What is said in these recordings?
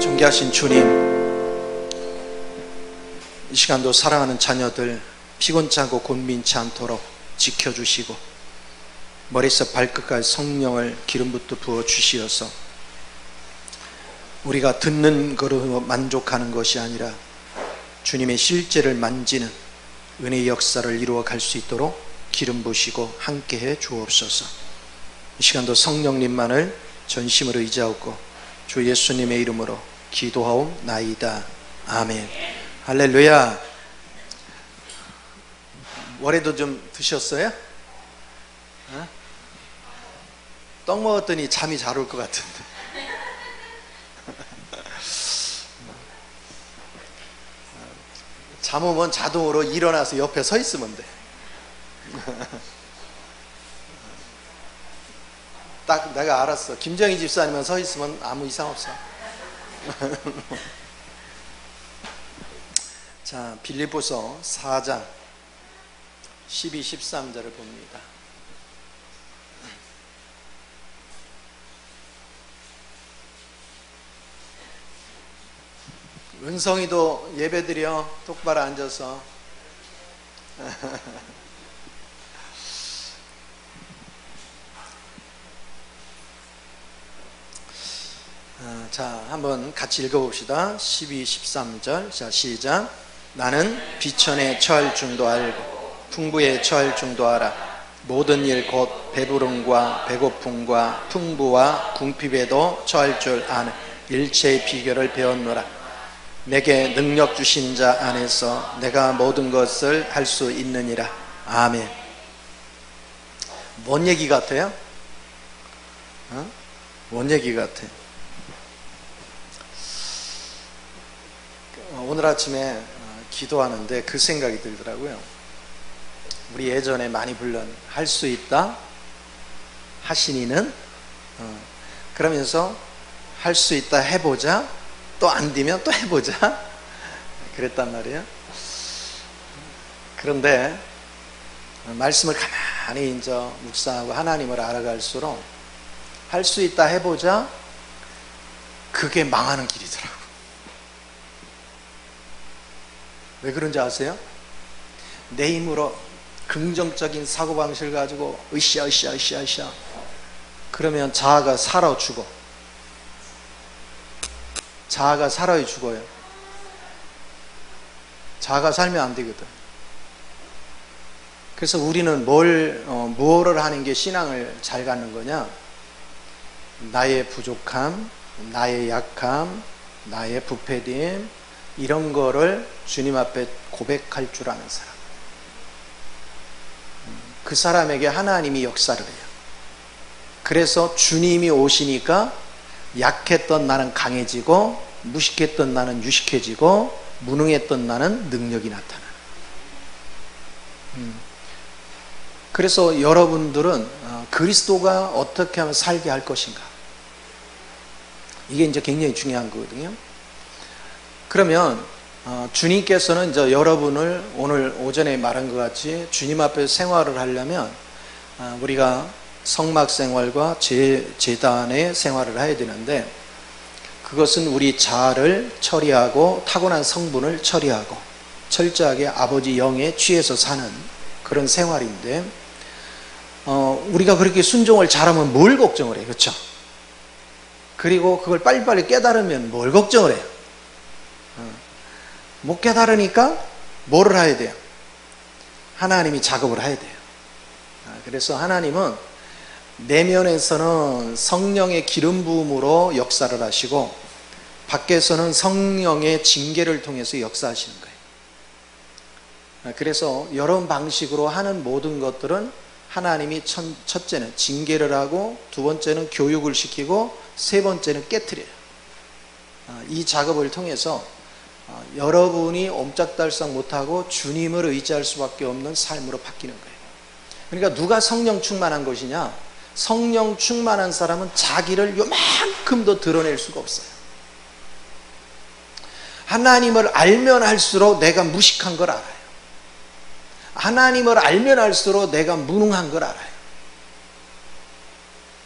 존귀하신 주님, 이 시간도 사랑하는 자녀들 피곤찮고 곤민치 않도록 지켜주시고 머리에서 발끝까지 성령을 기름부터 부어주시어서 우리가 듣는 것으로 만족하는 것이 아니라 주님의 실제를 만지는 은혜의 역사를 이루어 갈 수 있도록 기름 부으시고 함께해 주옵소서. 이 시간도 성령님만을 전심으로 의지하고 주 예수님의 이름으로 기도하옵나이다. 아멘. 할렐루야. 월에도 좀 드셨어요? 떡 먹었더니 잠이 잘 올 것 같은데. 잠 오면 자동으로 일어나서 옆에 서 있으면 돼. 딱 내가 알았어. 김정희 집사님은 서 있으면 아무 이상 없어. 자, 빌립보서 4장 12, 13절을 봅니다. 은성이도 예배드려. 똑바로 앉아서. 자, 한번 같이 읽어봅시다. 12, 13절. 자, 시작. 나는 비천에 처할 줄도 알고 풍부에 처할 줄도 알아. 모든 일 곧 배부름과 배고픔과 풍부와 궁핍에도 처할 줄 아는 일체의 비결을 배웠노라. 내게 능력 주신 자 안에서 내가 모든 것을 할 수 있느니라. 아멘. 뭔 얘기 같아요? 뭔 얘기 같아요? 오늘 아침에 기도하는데 그 생각이 들더라고요. 우리 예전에 많이 불렀 할 수 있다 하시니는 그러면서 할 수 있다 해보자, 또 안 되면 또 해보자 그랬단 말이에요. 그런데 말씀을 가만히 이제 묵상하고 하나님을 알아갈수록 할 수 있다 해보자, 그게 망하는 길이더라고요. 왜 그런지 아세요? 내 힘으로 긍정적인 사고방식을 가지고 으쌰 그러면 자아가 살아 죽어. 자아가 살아야 죽어요. 자아가 살면 안 되거든. 그래서 우리는 무엇을 하는 게 신앙을 잘 갖는 거냐? 나의 부족함, 나의 약함, 나의 부패됨, 이런 거를 주님 앞에 고백할 줄 아는 사람. 그 사람에게 하나님이 역사를 해요. 그래서 주님이 오시니까 약했던 나는 강해지고, 무식했던 나는 유식해지고, 무능했던 나는 능력이 나타나는. 그래서 여러분들은 그리스도가 어떻게 하면 살게 할 것인가, 이게 이제 굉장히 중요한 거거든요. 그러면 주님께서는 이제 여러분을 오늘 오전에 말한 것 같이 주님 앞에서 생활을 하려면 우리가 성막 생활과 제단의 생활을 해야 되는데, 그것은 우리 자아를 처리하고 타고난 성분을 처리하고 철저하게 아버지 영에 취해서 사는 그런 생활인데, 우리가 그렇게 순종을 잘하면 뭘 걱정을 해요? 그렇죠? 그리고 그걸 빨리빨리 깨달으면 뭘 걱정을 해요? 못 깨달으니까 뭐를 해야 돼요? 하나님이 작업을 해야 돼요. 그래서 하나님은 내면에서는 성령의 기름 부음으로 역사를 하시고, 밖에서는 성령의 징계를 통해서 역사하시는 거예요. 그래서 여러 방식으로 하는 모든 것들은 하나님이 첫째는 징계를 하고, 두 번째는 교육을 시키고, 세 번째는 깨트려요. 이 작업을 통해서 여러분이 옴짝달싹 못하고 주님을 의지할 수밖에 없는 삶으로 바뀌는 거예요. 그러니까 누가 성령 충만한 것이냐? 성령 충만한 사람은 자기를 요만큼도 드러낼 수가 없어요. 하나님을 알면 할수록 내가 무식한 걸 알아요. 하나님을 알면 할수록 내가 무능한 걸 알아요.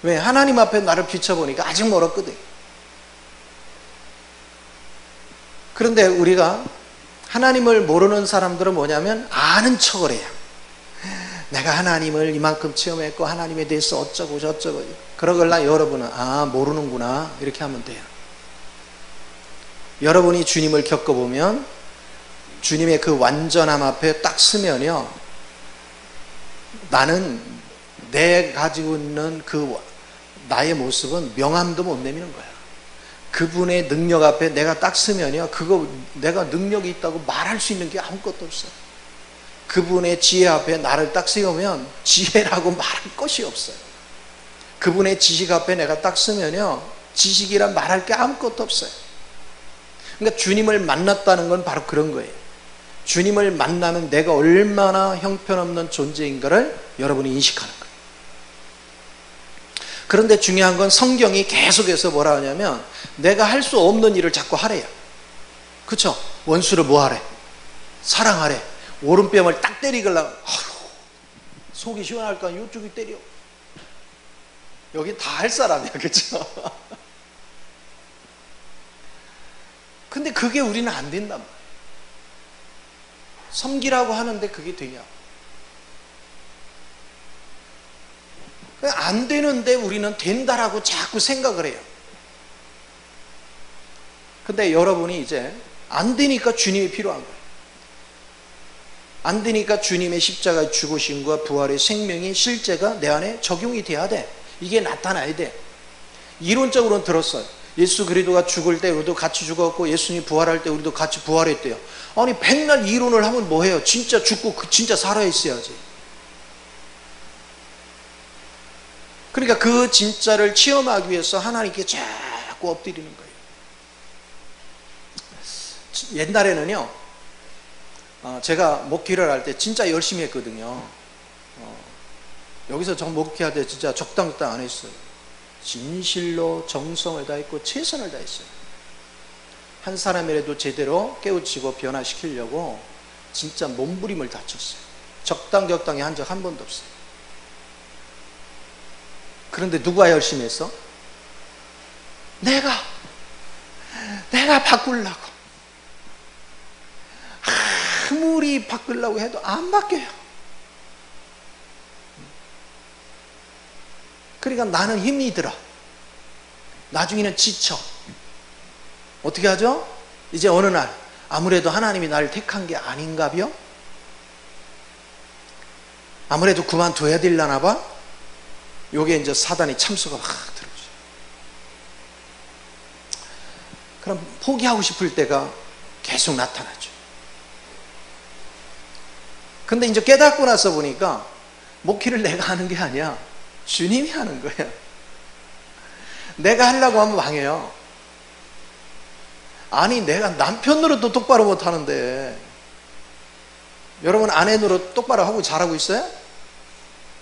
왜? 하나님 앞에 나를 비춰보니까 아직 멀었거든. 그런데 우리가 하나님을 모르는 사람들은 뭐냐면 아는 척을 해요. 내가 하나님을 이만큼 체험했고 하나님에 대해서 어쩌고 저쩌고. 그러걸라 여러분은 모르는구나 이렇게 하면 돼요. 여러분이 주님을 겪어보면 주님의 그 완전함 앞에 딱 서면요, 나는 내 가지고 있는 그 나의 모습은 명함도 못 내미는 거야. 그분의 능력 앞에 내가 딱 서면요, 그거 내가 능력이 있다고 말할 수 있는 게 아무것도 없어요. 그분의 지혜 앞에 나를 딱 세우면 지혜라고 말할 것이 없어요. 그분의 지식 앞에 내가 딱 서면요, 지식이란 말할 게 아무것도 없어요. 그러니까 주님을 만났다는 건 바로 그런 거예요. 주님을 만나면 내가 얼마나 형편없는 존재인가를 여러분이 인식하는 거예요. 그런데 중요한 건 성경이 계속해서 뭐라 하냐면 내가 할 수 없는 일을 자꾸 하래요. 그렇죠? 원수를 뭐 하래? 사랑하래. 오른뺨을 딱 때리길래 속이 시원할까? 이쪽이 때려. 여기 다 할 사람이야. 그렇죠? 근데 그게 우리는 안 된단 말이야. 섬기라고 하는데 그게 되냐? 안 되는데 우리는 된다라고 자꾸 생각을 해요. 근데 여러분이 이제 안 되니까 주님이 필요한 거예요. 안 되니까 주님의 십자가의 죽으심과 부활의 생명이 실제가 내 안에 적용이 돼야 돼. 이게 나타나야 돼. 이론적으로는 들었어요. 예수 그리스도가 죽을 때 우리도 같이 죽었고 예수님이 부활할 때 우리도 같이 부활했대요. 아니 백날 이론을 하면 뭐해요? 진짜 죽고 진짜 살아있어야지. 그러니까 그 진짜를 체험하기 위해서 하나님께 자꾸 엎드리는 거예요. 옛날에는요, 제가 목회를 할 때 진짜 열심히 했거든요. 여기서 저 목회할 때 진짜 적당적당 안 했어요. 진실로 정성을 다했고 최선을 다했어요. 한 사람이라도 제대로 깨우치고 변화시키려고 진짜 몸부림을 다쳤어요. 적당히 한 적 한 번도 없어요. 그런데 누가 열심히 했어? 내가 바꾸려고. 아무리 바꾸려고 해도 안 바뀌어요. 그러니까 나는 힘이 들어. 나중에는 지쳐. 어떻게 하죠? 이제 어느 날 아무래도 하나님이 나를 택한 게 아닌가벼? 아무래도 그만둬야 되려나 봐? 요게 이제 사단의 참수가 들어오죠. 그럼 포기하고 싶을 때가 계속 나타나죠. 근데 이제 깨닫고 나서 보니까 목회를 내가 하는 게 아니야. 주님이 하는 거야. 내가 하려고 하면 망해요. 아니 내가 남편 노릇도 똑바로 못하는데 여러분 아내 노릇 똑바로 하고 잘하고 있어요?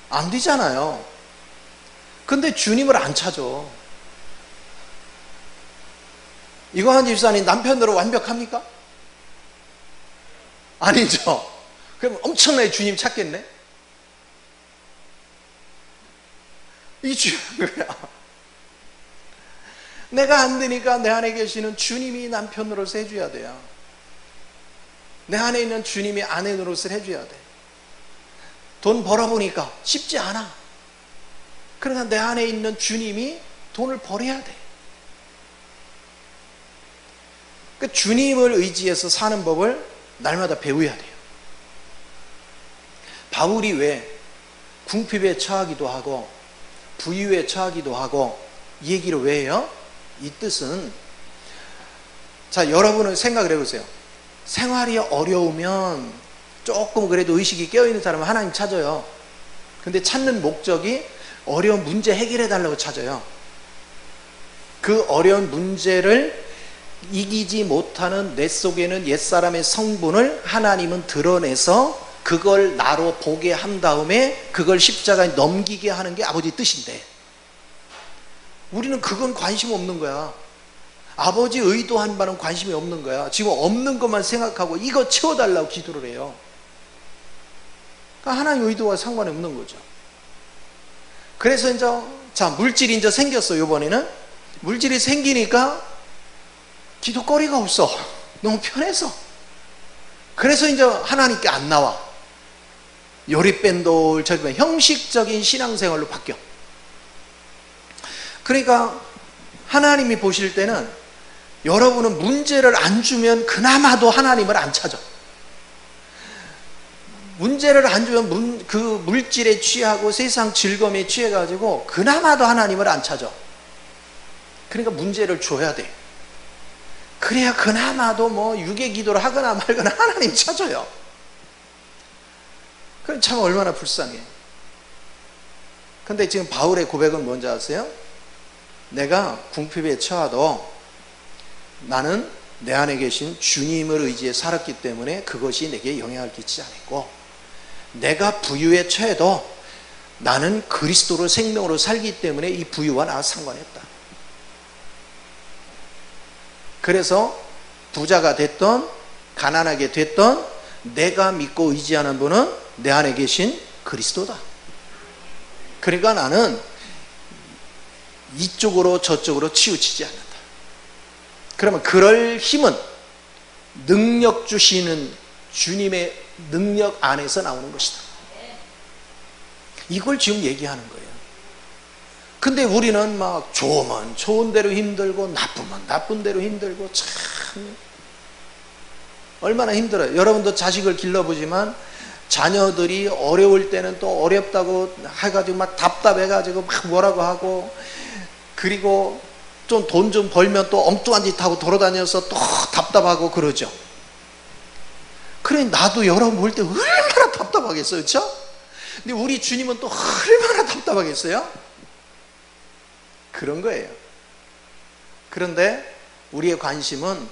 안 되잖아요. 근데 주님을 안 찾아. 이광환 집사님 남편 노릇 완벽합니까? 아니죠. 그럼 엄청나게 주님 찾겠네? 이 중요한 거야. 내가 안 되니까 내 안에 계시는 주님이 남편 노릇을 해줘야 돼요. 내 안에 있는 주님이 아내 노릇을 해줘야 돼. 돈 벌어보니까 쉽지 않아. 그러나 내 안에 있는 주님이 돈을 벌어야 돼. 그 주님을 의지해서 사는 법을 날마다 배워야 돼요. 바울이 왜 궁핍에 처하기도 하고 부유에 처하기도 하고 이 얘기를 왜 해요? 이 뜻은, 자 여러분은 생각을 해보세요. 생활이 어려우면 조금 그래도 의식이 깨어있는 사람은 하나님 찾아요. 근데 찾는 목적이 어려운 문제 해결해 달라고 찾아요. 그 어려운 문제를 이기지 못하는 내 속에는 옛사람의 성분을 하나님은 드러내서 그걸 나로 보게 한 다음에 그걸 십자가에 넘기게 하는 게 아버지 뜻인데 우리는 그건 관심 없는 거야. 아버지 의도한 바는 관심이 없는 거야. 지금 없는 것만 생각하고 이거 채워달라고 기도를 해요. 그러니까 하나님 의도와 상관이 없는 거죠. 그래서 이제 자 물질이 이제 생겼어. 이번에는 물질이 생기니까 기도거리가 없어. 너무 편해서. 그래서 이제 하나님께 안 나와. 요리뺀돌 저리 형식적인 신앙생활로 바뀌어. 그러니까 하나님이 보실 때는 여러분은 문제를 안 주면 그나마도 하나님을 안 찾아. 문제를 안 주면 그 물질에 취하고 세상 즐거움에 취해가지고 그나마도 하나님을 안 찾아. 그러니까 문제를 줘야 돼. 그래야 그나마도 뭐 유괴 기도를 하거나 말거나 하나님 찾아요. 그럼 참 얼마나 불쌍해. 근데 지금 바울의 고백은 뭔지 아세요? 내가 궁핍에 처하도 나는 내 안에 계신 주님을 의지해 살았기 때문에 그것이 내게 영향을 끼치지 않았고, 내가 부유에 처해도 나는 그리스도를 생명으로 살기 때문에 이 부유와 나와 상관했다. 그래서 부자가 됐던 가난하게 됐던 내가 믿고 의지하는 분은 내 안에 계신 그리스도다. 그러니까 나는 이쪽으로 저쪽으로 치우치지 않는다. 그러면 그럴 힘은 능력 주시는 주님의 능력 안에서 나오는 것이다. 이걸 지금 얘기하는 거예요. 근데 우리는 막 좋으면 좋은 대로 힘들고 나쁘면 나쁜 대로 힘들고 참 얼마나 힘들어요. 여러분도 자식을 길러보지만 자녀들이 어려울 때는 또 어렵다고 해가지고 막 답답해가지고 막 뭐라고 하고, 그리고 좀 돈 좀 벌면 또 엉뚱한 짓 하고 돌아다녀서 또 답답하고 그러죠. 그래, 나도 여러분 볼 때 얼마나 답답하겠어요, 그렇죠? 근데 우리 주님은 또 얼마나 답답하겠어요? 그런 거예요. 그런데 우리의 관심은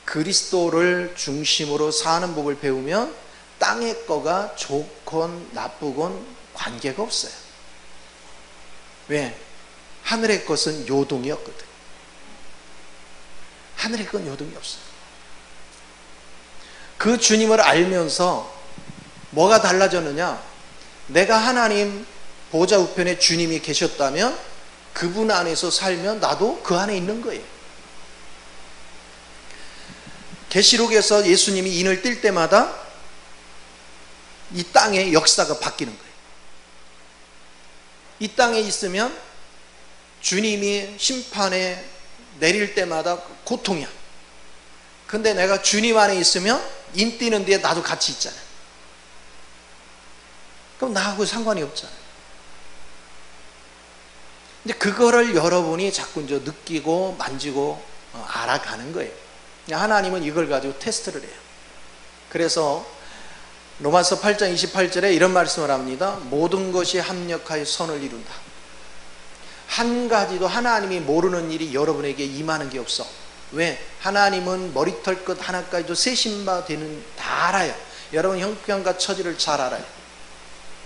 그리스도를 중심으로 사는 법을 배우면 땅의 거가 좋건 나쁘건 관계가 없어요. 왜? 하늘의 것은 요동이 없거든. 하늘의 건 요동이 없어요. 그 주님을 알면서 뭐가 달라졌느냐? 내가 하나님 보좌 우편에 주님이 계셨다면 그분 안에서 살면 나도 그 안에 있는 거예요. 계시록에서 예수님이 인을 뜰 때마다 이 땅의 역사가 바뀌는 거예요. 이 땅에 있으면 주님이 심판에 내릴 때마다 고통이야. 근데 내가 주님 안에 있으면 인 뛰는 데에 나도 같이 있잖아요. 그럼 나하고 상관이 없잖아요. 근데 그거를 여러분이 자꾸 이제 느끼고 만지고 알아가는 거예요. 하나님은 이걸 가지고 테스트를 해요. 그래서 로마서 8장 28절에 이런 말씀을 합니다. 모든 것이 합력하여 선을 이룬다. 한 가지도 하나님이 모르는 일이 여러분에게 임하는 게 없어. 왜? 하나님은 머리털끝 하나까지도 세신바 되는 다 알아요. 여러분 형편과 처지를 잘 알아요.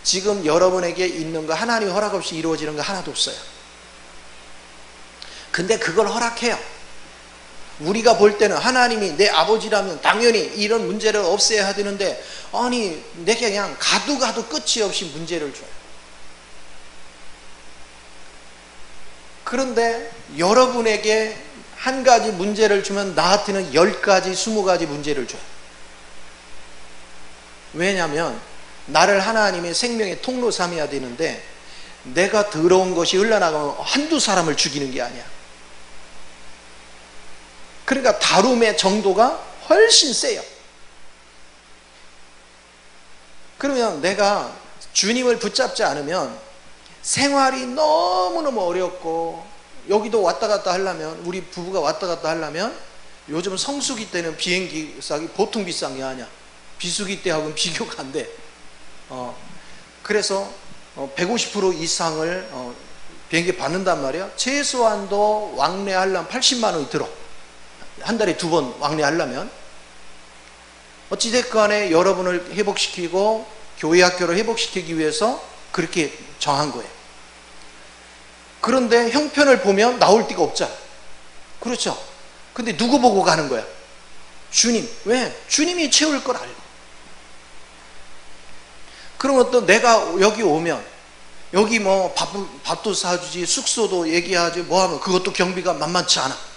지금 여러분에게 있는 거 하나님 허락 없이 이루어지는 거 하나도 없어요. 근데 그걸 허락해요. 우리가 볼 때는 하나님이 내 아버지라면 당연히 이런 문제를 없애야 되는데, 아니 내게 그냥 가도 끝이 없이 문제를 줘요. 그런데 여러분에게 한 가지 문제를 주면 나한테는 10가지 20가지 문제를 줘요. 왜냐하면 나를 하나님의 생명의 통로 삼아야 되는데, 내가 더러운 것이 흘러나가면 한두 사람을 죽이는 게 아니야. 그러니까 다룸의 정도가 훨씬 세요. 그러면 내가 주님을 붙잡지 않으면 생활이 너무너무 어렵고, 여기도 왔다 갔다 하려면, 우리 부부가 왔다 갔다 하려면 요즘 성수기 때는 비행기 값이 보통 비싼 게 아니야. 비수기 때하고는 비교가 안 돼. 그래서 150% 이상을 비행기 받는단 말이야. 최소한도 왕래하려면 80만 원이 들어. 한 달에 2번 왕래하려면. 어찌됐건 간에 여러분을 회복시키고 교회 학교를 회복시키기 위해서 그렇게 정한 거예요. 그런데 형편을 보면 나올 데가 없잖아. 그렇죠? 근데 누구 보고 가는 거야? 주님. 왜? 주님이 채울 걸 알고. 그러면 또 내가 여기 오면 여기 뭐 밥도 사주지, 숙소도 얘기하지, 뭐 하면 그것도 경비가 만만치 않아.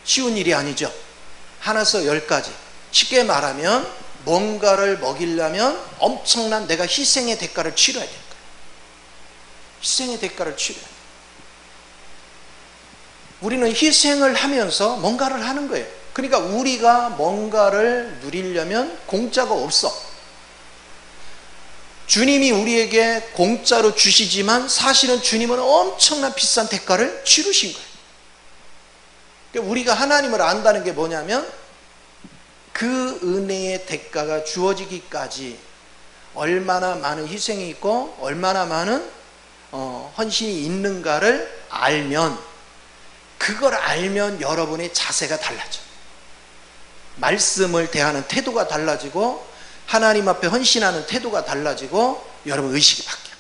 쉬운 일이 아니죠. 하나에서 10가지. 쉽게 말하면 뭔가를 먹이려면 엄청난 내가 희생의 대가를 치러야 될 거예요. 희생의 대가를 치러야 돼요. 우리는 희생을 하면서 뭔가를 하는 거예요. 그러니까 우리가 뭔가를 누리려면 공짜가 없어. 주님이 우리에게 공짜로 주시지만 사실은 주님은 엄청난 비싼 대가를 치르신 거예요. 그러니까 우리가 하나님을 안다는 게 뭐냐면 그 은혜의 대가가 주어지기까지 얼마나 많은 희생이 있고 얼마나 많은 헌신이 있는가를 알면, 그걸 알면 여러분의 자세가 달라져. 말씀을 대하는 태도가 달라지고 하나님 앞에 헌신하는 태도가 달라지고 여러분 의식이 바뀌어.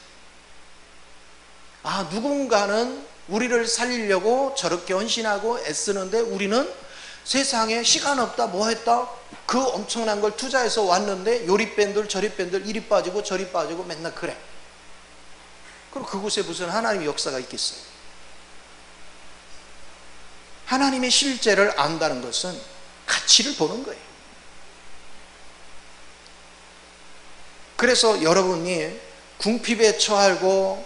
아, 누군가는 우리를 살리려고 저렇게 헌신하고 애쓰는데 우리는 세상에 시간 없다 뭐 했다 그 엄청난 걸 투자해서 왔는데 요리밴들 저리밴들 이리 빠지고 저리 빠지고 맨날 그래. 그럼 그곳에 무슨 하나님의 역사가 있겠어요? 하나님의 실제를 안다는 것은 가치를 보는 거예요. 그래서 여러분이 궁핍에 처하고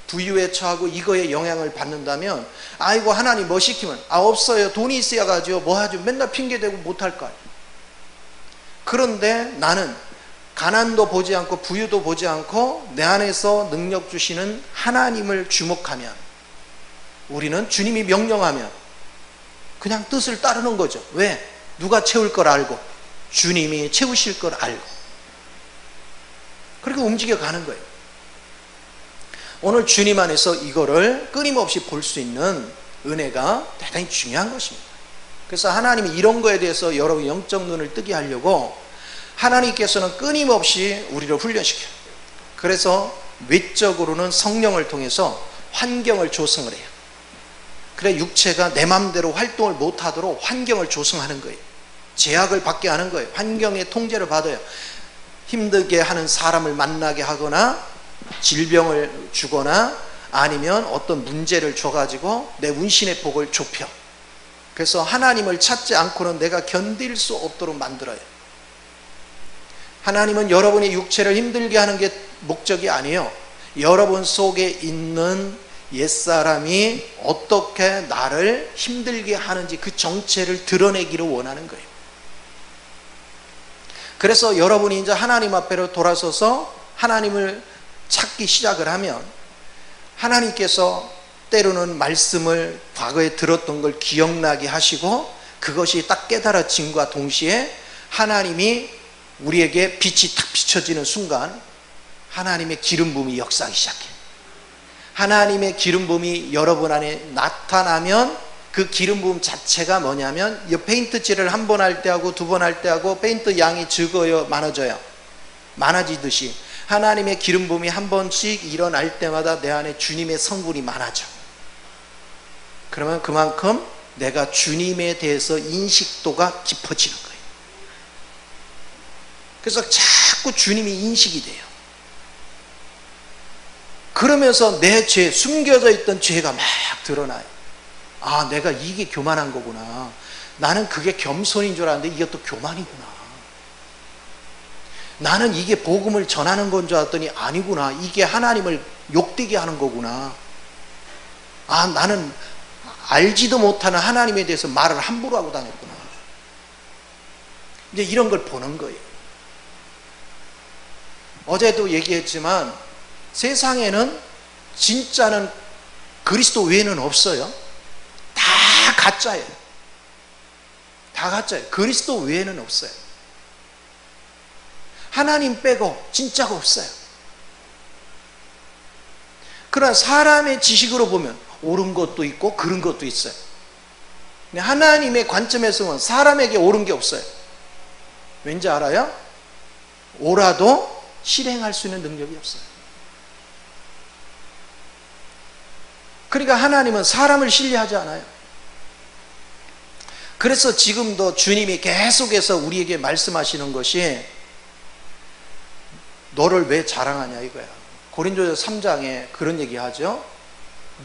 부유에 처하고 이거에 영향을 받는다면, 아이고 하나님 뭐 시키면 없어요, 돈이 있어야 가지고 뭐 하죠, 맨날 핑계대고 못할 걸. 그런데 나는 가난도 보지 않고 부유도 보지 않고 내 안에서 능력 주시는 하나님을 주목하면, 우리는 주님이 명령하면 그냥 뜻을 따르는 거죠. 왜? 누가 채울 걸 알고 주님이 채우실 걸 알고 그렇게 움직여가는 거예요. 오늘 주님 안에서 이거를 끊임없이 볼 수 있는 은혜가 대단히 중요한 것입니다. 그래서 하나님이 이런 거에 대해서 여러분 영적 눈을 뜨게 하려고 하나님께서는 끊임없이 우리를 훈련시켜요. 그래서 외적으로는 성령을 통해서 환경을 조성을 해요. 그래 육체가 내 마음대로 활동을 못하도록 환경을 조성하는 거예요. 제약을 받게 하는 거예요. 환경의 통제를 받아요. 힘들게 하는 사람을 만나게 하거나 질병을 주거나 아니면 어떤 문제를 줘가지고 내 운신의 복을 좁혀. 그래서 하나님을 찾지 않고는 내가 견딜 수 없도록 만들어요. 하나님은 여러분의 육체를 힘들게 하는 게 목적이 아니에요. 여러분 속에 있는 옛사람이 어떻게 나를 힘들게 하는지 그 정체를 드러내기를 원하는 거예요. 그래서 여러분이 이제 하나님 앞에로 돌아서서 하나님을 찾기 시작을 하면 하나님께서 때로는 말씀을 과거에 들었던 걸 기억나게 하시고 그것이 딱 깨달아짐과 동시에 하나님이 우리에게 빛이 탁 비춰지는 순간 하나님의 기름 부음이 역사하기 시작해요. 하나님의 기름 부음이 여러분 안에 나타나면 그 기름 부음 자체가 뭐냐면 이 페인트 칠을 한 번 할 때 하고 두 번 할 때 하고 페인트 양이 적어요, 많아져요? 많아지듯이 하나님의 기름 부음이 한 번씩 일어날 때마다 내 안에 주님의 성분이 많아져. 그러면 그만큼 내가 주님에 대해서 인식도가 깊어지는 거예요. 그래서 자꾸 주님이 인식이 돼요. 그러면서 내 죄, 숨겨져 있던 죄가 막 드러나요. 아, 내가 이게 교만한 거구나. 나는 그게 겸손인 줄 알았는데 이게 또 교만이구나. 나는 이게 복음을 전하는 건 줄 알았더니 아니구나. 이게 하나님을 욕되게 하는 거구나. 아, 나는 알지도 못하는 하나님에 대해서 말을 함부로 하고 다녔구나. 이제 이런 걸 보는 거예요. 어제도 얘기했지만 세상에는 진짜는 그리스도 외에는 없어요. 다 가짜예요. 다 가짜예요. 그리스도 외에는 없어요. 하나님 빼고 진짜가 없어요. 그러나 사람의 지식으로 보면 옳은 것도 있고 그른 것도 있어요. 근데 하나님의 관점에서 보면 사람에게 옳은 게 없어요. 왠지 알아요? 옳아도 실행할 수 있는 능력이 없어요. 그러니까 하나님은 사람을 신뢰하지 않아요. 그래서 지금도 주님이 계속해서 우리에게 말씀하시는 것이 너를 왜 자랑하냐 이거야. 고린도서 3장에 그런 얘기 하죠.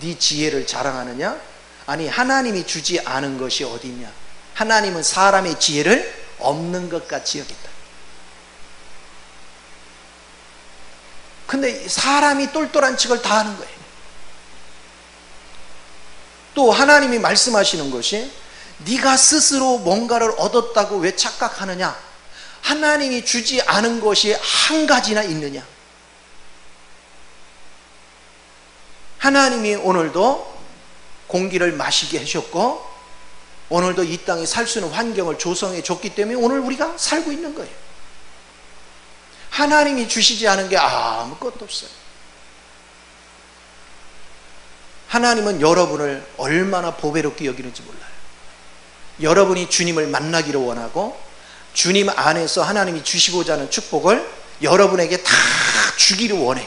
네 지혜를 자랑하느냐? 아니 하나님이 주지 않은 것이 어디 있냐? 하나님은 사람의 지혜를 없는 것 같이 여긴다. 근데 사람이 똘똘한 척을 다 하는 거예요. 또 하나님이 말씀하시는 것이 네가 스스로 뭔가를 얻었다고 왜 착각하느냐? 하나님이 주지 않은 것이 한 가지나 있느냐? 하나님이 오늘도 공기를 마시게 하셨고 오늘도 이 땅에 살 수 있는 환경을 조성해 줬기 때문에 오늘 우리가 살고 있는 거예요. 하나님이 주시지 않은 게 아무것도 없어요. 하나님은 여러분을 얼마나 보배롭게 여기는지 몰라요. 여러분이 주님을 만나기를 원하고 주님 안에서 하나님이 주시고자 하는 축복을 여러분에게 다 주기를 원해.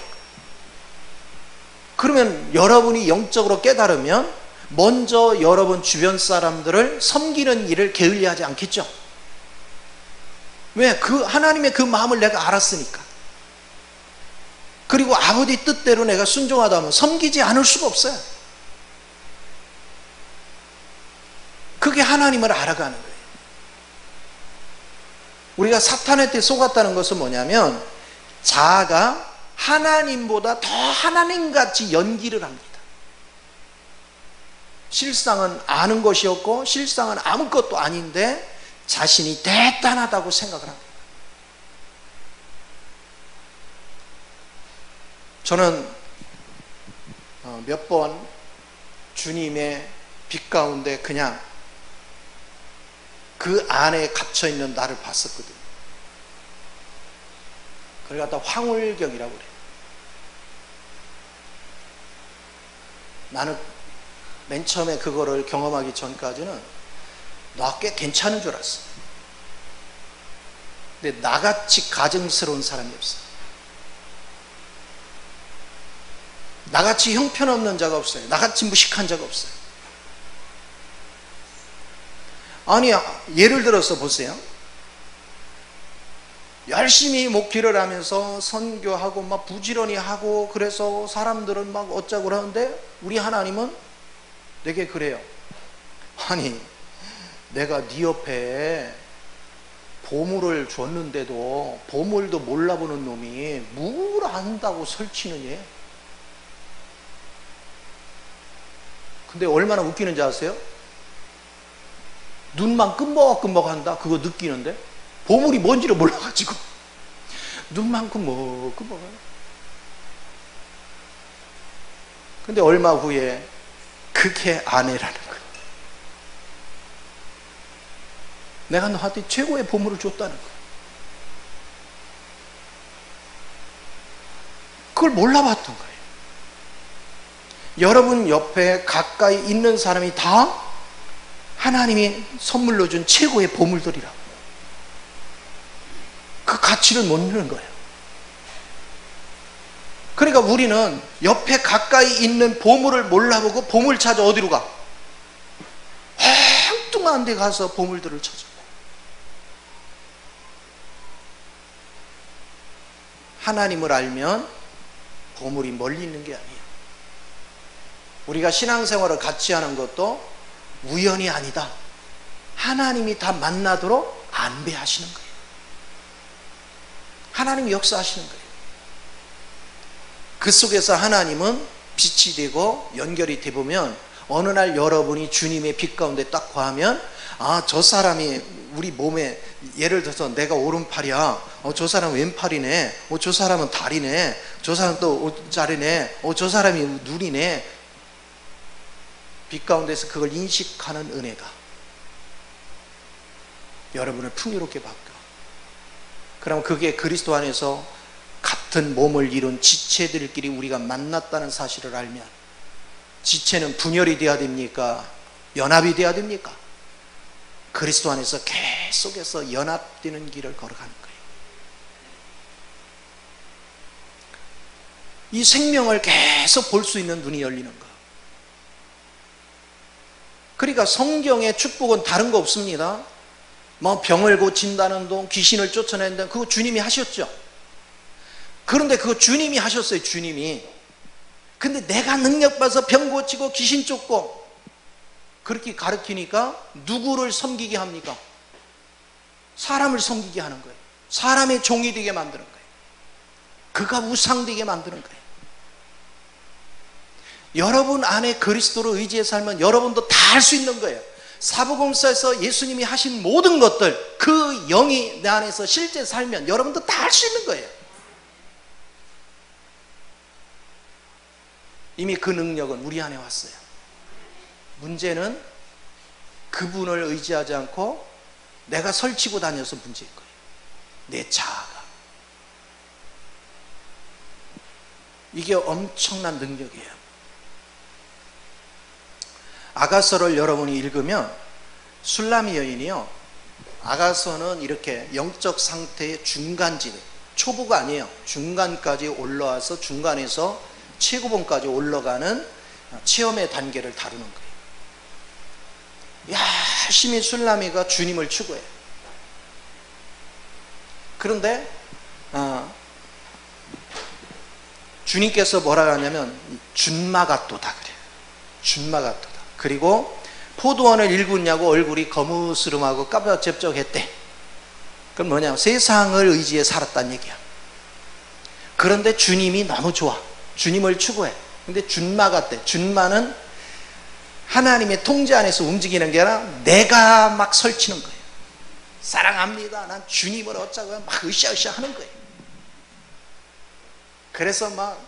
그러면 여러분이 영적으로 깨달으면 먼저 여러분 주변 사람들을 섬기는 일을 게을리하지 않겠죠? 왜? 하나님의 그 마음을 내가 알았으니까. 그리고 아버지 뜻대로 내가 순종하다 하면 섬기지 않을 수가 없어요. 그게 하나님을 알아가는 거예요. 우리가 사탄한테 속았다는 것은 뭐냐면 자아가 하나님보다 더 하나님같이 연기를 합니다. 실상은 아는 것이었고 실상은 아무것도 아닌데 자신이 대단하다고 생각을 합니다. 저는 몇 번 주님의 빛 가운데 그냥 그 안에 갇혀있는 나를 봤었거든요. 그걸 갖다 황홀경이라고 그래요. 나는 맨 처음에 그거를 경험하기 전까지는 나 꽤 괜찮은 줄 알았어. 근데 나같이 가증스러운 사람이 없어. 나같이 형편없는 자가 없어요. 나같이 무식한 자가 없어요. 아니, 예를 들어서 보세요. 열심히 목회를 하면서 선교하고 막 부지런히 하고 그래서 사람들은 막 어쩌고 그러는데 우리 하나님은 내게 그래요. 아니, 내가 네 옆에 보물을 줬는데도 보물도 몰라보는 놈이 뭘 안다고 설치느냐? 근데 얼마나 웃기는지 아세요? 눈만 끔벅끔벅한다. 그거 느끼는데 보물이 뭔지를 몰라가지고 눈만 끔벅끔벅해요. 근데 얼마 후에 그게 아내라는 거예요. 내가 너한테 최고의 보물을 줬다는 거예요. 그걸 몰라봤던 거예요. 여러분 옆에 가까이 있는 사람이 다 하나님이 선물로 준 최고의 보물들이라고. 그 가치를 못 느는 거예요. 그러니까 우리는 옆에 가까이 있는 보물을 몰라보고 보물 찾아 어디로 가? 엉뚱한 데 가서 보물들을 찾아. 하나님을 알면 보물이 멀리 있는 게 아니에요. 우리가 신앙생활을 같이 하는 것도 우연이 아니다. 하나님이 다 만나도록 안배하시는 거예요. 하나님이 역사하시는 거예요. 그 속에서 하나님은 빛이 되고 연결이 돼 보면 어느 날 여러분이 주님의 빛 가운데 딱 거하면 저 사람이 우리 몸에 예를 들어서 내가 오른팔이야. 저 사람은 왼팔이네. 저 사람은 다리네. 저 사람 또 옷자리네. 저 사람이 눈이네. 빛 가운데서 그걸 인식하는 은혜가 여러분을 풍요롭게 바뀌어. 그럼 그게 그리스도 안에서 같은 몸을 이룬 지체들끼리 우리가 만났다는 사실을 알면 지체는 분열이 돼야 됩니까? 연합이 돼야 됩니까? 그리스도 안에서 계속해서 연합되는 길을 걸어가는 거예요. 이 생명을 계속 볼 수 있는 눈이 열리는 거. 그러니까 성경의 축복은 다른 거 없습니다. 뭐 병을 고친다는 동, 귀신을 쫓아낸다는 그거 주님이 하셨죠. 그런데 그거 주님이 하셨어요. 주님이. 근데 내가 능력 받아서 병 고치고 귀신 쫓고 그렇게 가르치니까 누구를 섬기게 합니까? 사람을 섬기게 하는 거예요. 사람의 종이 되게 만드는 거예요. 그가 우상되게 만드는 거예요. 여러분 안에 그리스도를 의지해 살면 여러분도 다 할 수 있는 거예요. 사복음서에서 예수님이 하신 모든 것들, 그 영이 내 안에서 실제 살면 여러분도 다 할 수 있는 거예요. 이미 그 능력은 우리 안에 왔어요. 문제는 그분을 의지하지 않고 내가 설치고 다녀서 문제인 거예요. 내 자아가. 이게 엄청난 능력이에요. 아가서를 여러분이 읽으면 술람이 여인이요, 아가서는 이렇게 영적 상태의 중간지대, 초보가 아니에요. 중간까지 올라와서 중간에서 최고봉까지 올라가는 체험의 단계를 다루는 거예요. 열심히 술람이가 주님을 추구해요. 그런데 주님께서 뭐라고 하냐면 준마가또다 그래요. 준마가또다. 그리고 포도원을 일구냐고 얼굴이 거무스름하고 까무잡적했대. 그럼 뭐냐, 세상을 의지해 살았다는 얘기야. 그런데 주님이 너무 좋아. 주님을 추구해. 근데 준마가때, 준마는 하나님의 통제 안에서 움직이는 게 아니라 내가 막 설치는 거예요. 사랑합니다, 난 주님을 어쩌고 막 으쌰으쌰 하는 거예요. 그래서 막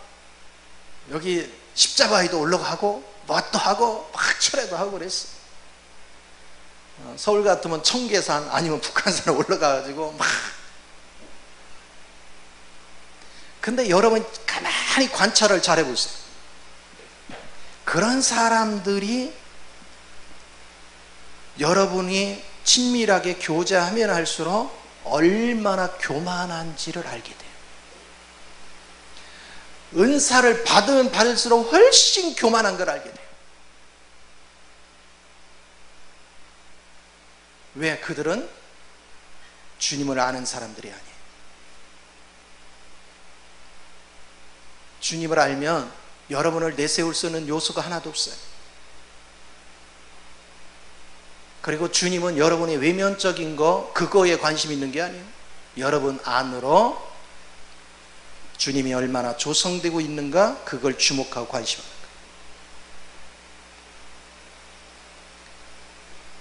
여기 십자가에도 올라가고 뭣도 하고 막 철회도 하고 그랬어. 서울 같으면 청계산 아니면 북한산에 올라가가지고 막. 근데 여러분 가만히 관찰을 잘 해보세요. 그런 사람들이 여러분이 친밀하게 교제하면 할수록 얼마나 교만한지를 알게 돼요. 은사를 받으면 받을수록 훨씬 교만한 걸 알게 돼요. 왜? 그들은 주님을 아는 사람들이 아니에요. 주님을 알면 여러분을 내세울 수 있는 요소가 하나도 없어요. 그리고 주님은 여러분의 외면적인 거, 그거에 관심 있는 게 아니에요. 여러분 안으로 주님이 얼마나 조성되고 있는가, 그걸 주목하고 관심하는 거예요.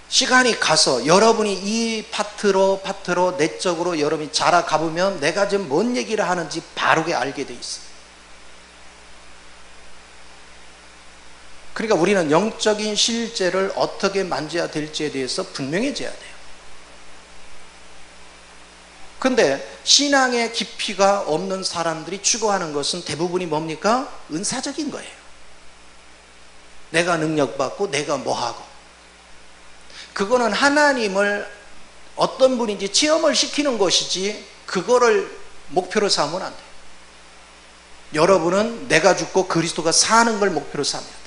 시간이 가서 여러분이 이 파트로 내적으로 여러분이 자라가 보면 내가 지금 뭔 얘기를 하는지 바르게 알게 돼 있어요. 그러니까 우리는 영적인 실제를 어떻게 만져야 될지에 대해서 분명해져야 돼요. 근데 신앙의 깊이가 없는 사람들이 추구하는 것은 대부분이 뭡니까? 은사적인 거예요. 내가 능력받고 내가 뭐하고. 그거는 하나님을 어떤 분인지 체험을 시키는 것이지 그거를 목표로 삼으면 안 돼요. 여러분은 내가 죽고 그리스도가 사는 걸 목표로 삼아야 돼요.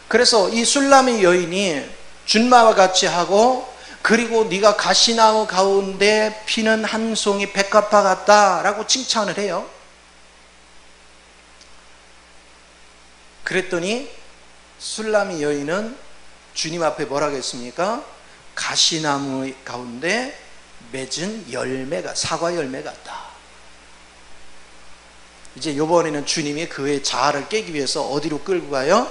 그래서 이 술람의 여인이 준마와 같이 하고, 그리고 네가 가시나무 가운데 피는 한 송이 백합화 같다라고 칭찬을 해요. 그랬더니 술람의 여인은 주님 앞에 뭐라고 했습니까? 가시나무 가운데 맺은 열매가, 사과 열매 같다. 이제 이번에는 주님이 그의 자아를 깨기 위해서 어디로 끌고 가요?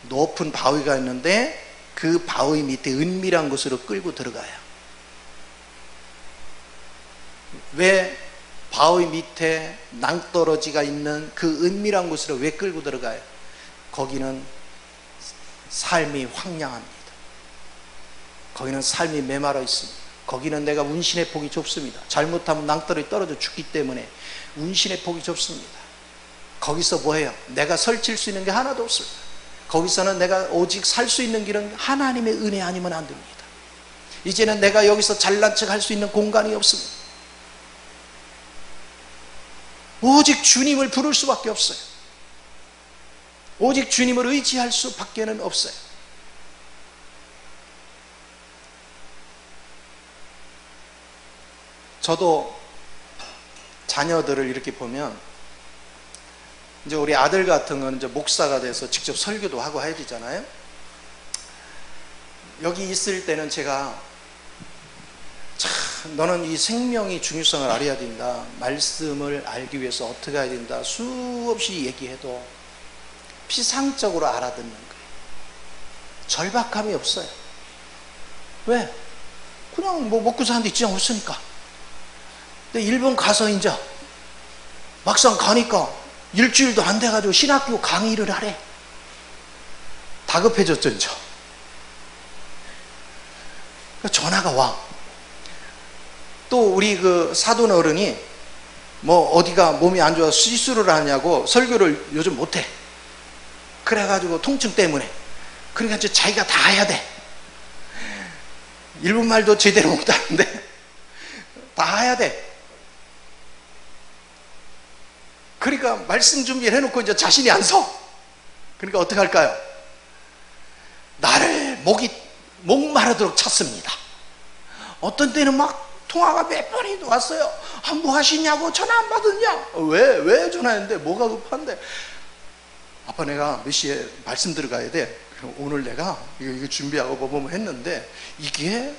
높은 바위가 있는데 그 바위 밑에 은밀한 곳으로 끌고 들어가요. 왜 바위 밑에 낭떠러지가 있는 그 은밀한 곳으로 왜 끌고 들어가요? 거기는 삶이 황량합니다. 거기는 삶이 메마르 있습니다. 거기는 내가 운신의 폭이 좁습니다. 잘못하면 낭떠러지 떨어져 죽기 때문에 운신의 폭이 좁습니다. 거기서 뭐해요? 내가 설칠 수 있는 게 하나도 없습니다. 거기서는 내가 오직 살 수 있는 길은 하나님의 은혜 아니면 안 됩니다. 이제는 내가 여기서 잘난 척 할 수 있는 공간이 없습니다. 오직 주님을 부를 수밖에 없어요. 오직 주님을 의지할 수밖에는 없어요. 저도 자녀들을 이렇게 보면 이제 우리 아들 같은 건 이제 목사가 돼서 직접 설교도 하고 해야 되잖아요. 여기 있을 때는 제가 참 너는 이 생명의 중요성을 알아야 된다. 말씀을 알기 위해서 어떻게 해야 된다. 수없이 얘기해도 피상적으로 알아듣는 거예요. 절박함이 없어요. 왜? 그냥 뭐 먹고 사는데 지장 없으니까. 근데 일본 가서 이제 막상 가니까 일주일도 안 돼가지고 신학교 강의를 하래. 다급해졌죠, 이제. 전화가 와. 또 우리 그 사돈 어른이 뭐 어디가 몸이 안 좋아서 시술을 하냐고 설교를 요즘 못해. 그래가지고 통증 때문에. 그러니까 이제 자기가 다 해야 돼. 일본말도 제대로 못하는데 다 해야 돼. 그러니까 말씀 준비를 해놓고 이제 자신이 안 서. 그러니까 어떻게 할까요? 나를 목 마르도록 찾습니다. 어떤 때는 막 통화가 몇 번이도 왔어요. 아, 뭐 하시냐고, 전화 안 받았냐? 왜 전화했는데 뭐가 급한데? 아빠, 내가 몇 시에 말씀 들어가야 돼. 그럼 오늘 내가 이거 준비하고 뭐 했는데 이게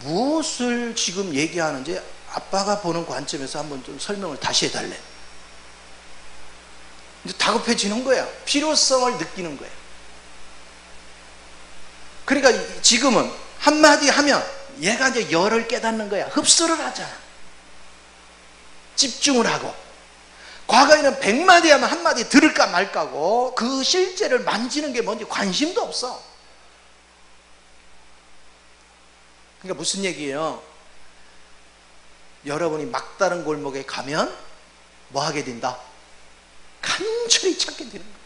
무엇을 지금 얘기하는지 아빠가 보는 관점에서 한번 좀 설명을 다시 해달래. 이제 다급해지는 거야. 필요성을 느끼는 거야. 그러니까 지금은 한마디 하면 얘가 이제 열을 깨닫는 거야. 흡수를 하잖아. 집중을 하고. 과거에는 100마디 하면 한마디 들을까 말까고 그 실제를 만지는 게 뭔지 관심도 없어. 그러니까 무슨 얘기예요? 여러분이 막다른 골목에 가면 뭐 하게 된다? 간절히 찾게 되는 거예요.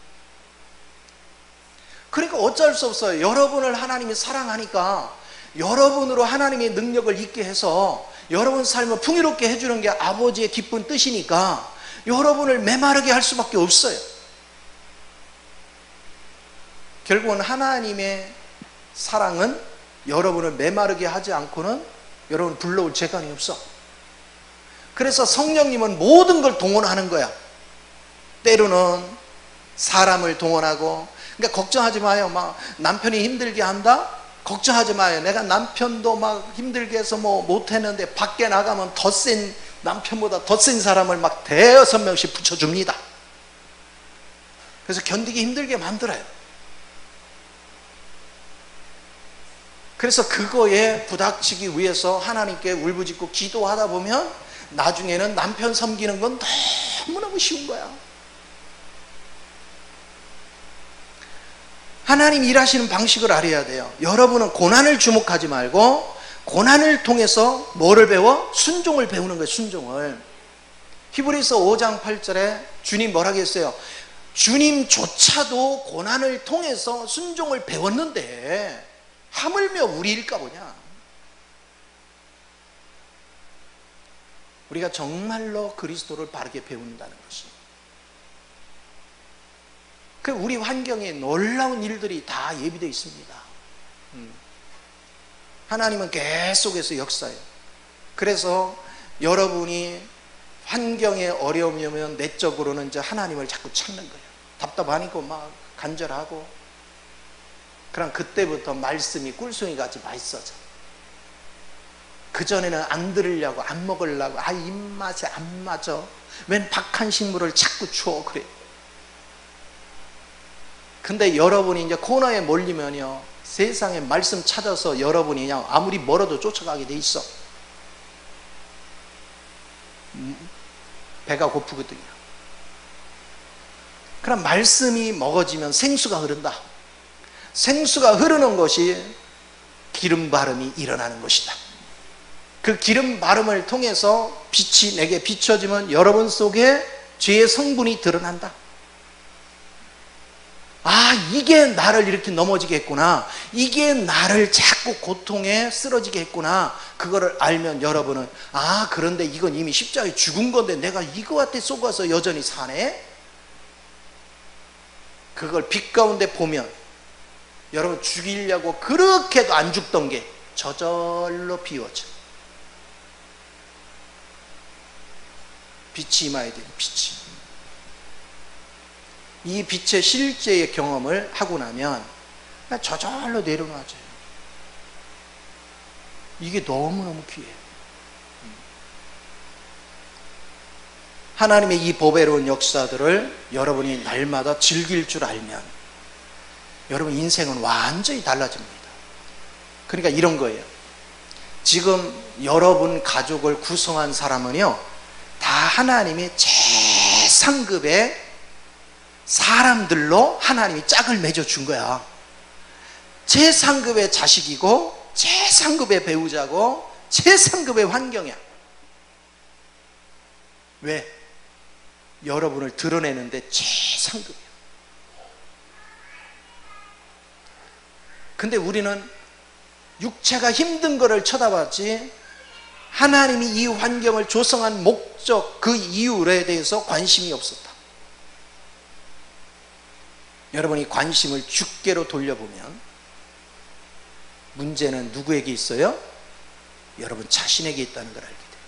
그러니까 어쩔 수 없어요. 여러분을 하나님이 사랑하니까 여러분으로 하나님의 능력을 있게 해서 여러분 삶을 풍요롭게 해주는 게 아버지의 기쁜 뜻이니까 여러분을 메마르게 할 수밖에 없어요. 결국은 하나님의 사랑은 여러분을 메마르게 하지 않고는 여러분을 불러올 재간이 없어. 그래서 성령님은 모든 걸 동원하는 거야. 때로는 사람을 동원하고. 그러니까 걱정하지 마요. 막 남편이 힘들게 한다? 걱정하지 마요. 내가 남편도 막 힘들게 해서 뭐 못했는데 밖에 나가면 더 센, 남편보다 더 센 사람을 막 대여섯 명씩 붙여줍니다. 그래서 견디기 힘들게 만들어요. 그래서 그거에 부닥치기 위해서 하나님께 울부짖고 기도하다 보면 나중에는 남편 섬기는 건 너무너무 쉬운 거야. 하나님 일하시는 방식을 알아야 돼요. 여러분은 고난을 주목하지 말고 고난을 통해서 뭐를 배워? 순종을 배우는 거예요. 순종을. 히브리서 5장 8절에 주님 뭐라고 했어요? 주님조차도 고난을 통해서 순종을 배웠는데 하물며 우리일까 보냐. 우리가 정말로 그리스도를 바르게 배운다는 것이. 그 우리 환경에 놀라운 일들이 다 예비되어 있습니다. 하나님은 계속해서 역사해요. 그래서 여러분이 환경에 어려움이 오면 내적으로는 이제 하나님을 자꾸 찾는 거예요. 답답하니까 막 간절하고. 그럼 그때부터 말씀이 꿀송이 같이 맛있어져. 그전에는 안 들으려고, 안 먹으려고, 입맛에 안 맞아. 웬 박한 식물을 자꾸 줘. 그래. 근데 여러분이 이제 코너에 몰리면요, 세상에 말씀 찾아서 여러분이 그냥 아무리 멀어도 쫓아가게 돼 있어. 배가 고프거든요. 그럼 말씀이 먹어지면 생수가 흐른다. 생수가 흐르는 것이 기름 바름이 일어나는 것이다. 그 기름 바름을 통해서 빛이 내게 비춰지면 여러분 속에 죄의 성분이 드러난다. 이게 나를 이렇게 넘어지게 했구나. 이게 나를 자꾸 고통에 쓰러지게 했구나. 그거를 알면 여러분은 그런데 이건 이미 십자가에 죽은 건데 내가 이거한테 속아서 여전히 사네? 그걸 빛 가운데 보면 여러분 죽이려고 그렇게도 안 죽던 게 저절로 비워져. 빛이 임하야 돼요. 빛이. 이 빛의 실제의 경험을 하고 나면 저절로 내려놔져요. 이게 너무너무 귀해요. 하나님의 이 보배로운 역사들을 여러분이 날마다 즐길 줄 알면 여러분 인생은 완전히 달라집니다. 그러니까 이런 거예요. 지금 여러분 가족을 구성한 사람은요, 다 하나님의 최상급의 사람들로 하나님이 짝을 맺어준 거야. 최상급의 자식이고 최상급의 배우자고 최상급의 환경이야. 왜? 여러분을 드러내는데 최상급이야. 근데 우리는 육체가 힘든 거를 쳐다봤지 하나님이 이 환경을 조성한 목적, 그 이유에 대해서 관심이 없었다. 여러분이 관심을 주께로 돌려보면 문제는 누구에게 있어요? 여러분 자신에게 있다는 걸 알게 돼요.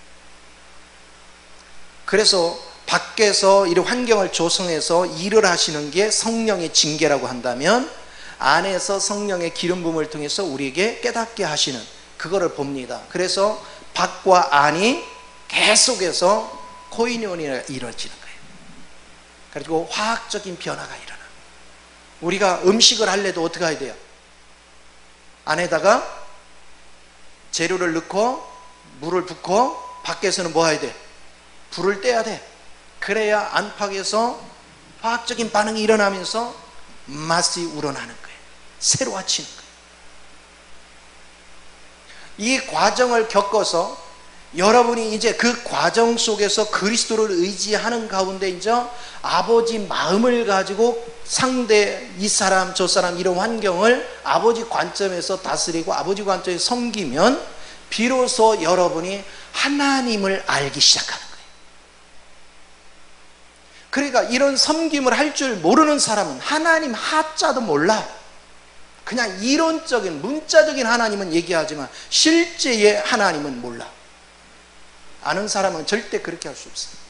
그래서 밖에서 이런 환경을 조성해서 일을 하시는 게 성령의 징계라고 한다면 안에서 성령의 기름 부음을 통해서 우리에게 깨닫게 하시는 그거를 봅니다. 그래서 밖과 안이 계속해서 코인연이 이루어지는 거예요. 그리고 화학적인 변화가 일어나. 우리가 음식을 할래도 어떻게 해야 돼요? 안에다가 재료를 넣고 물을 붓고 밖에서는 뭐 해야 돼? 불을 떼야 돼. 그래야 안팎에서 화학적인 반응이 일어나면서 맛이 우러나는 거예요. 새로워지는 거예요. 이 과정을 겪어서 여러분이 이제 그 과정 속에서 그리스도를 의지하는 가운데 이제 아버지 마음을 가지고 상대, 이 사람 저 사람 이런 환경을 아버지 관점에서 다스리고 아버지 관점에서 섬기면 비로소 여러분이 하나님을 알기 시작하는 거예요. 그러니까 이런 섬김을 할 줄 모르는 사람은 하나님 하자도 몰라. 그냥 이론적인 문자적인 하나님은 얘기하지만 실제의 하나님은 몰라. 아는 사람은 절대 그렇게 할 수 없어요.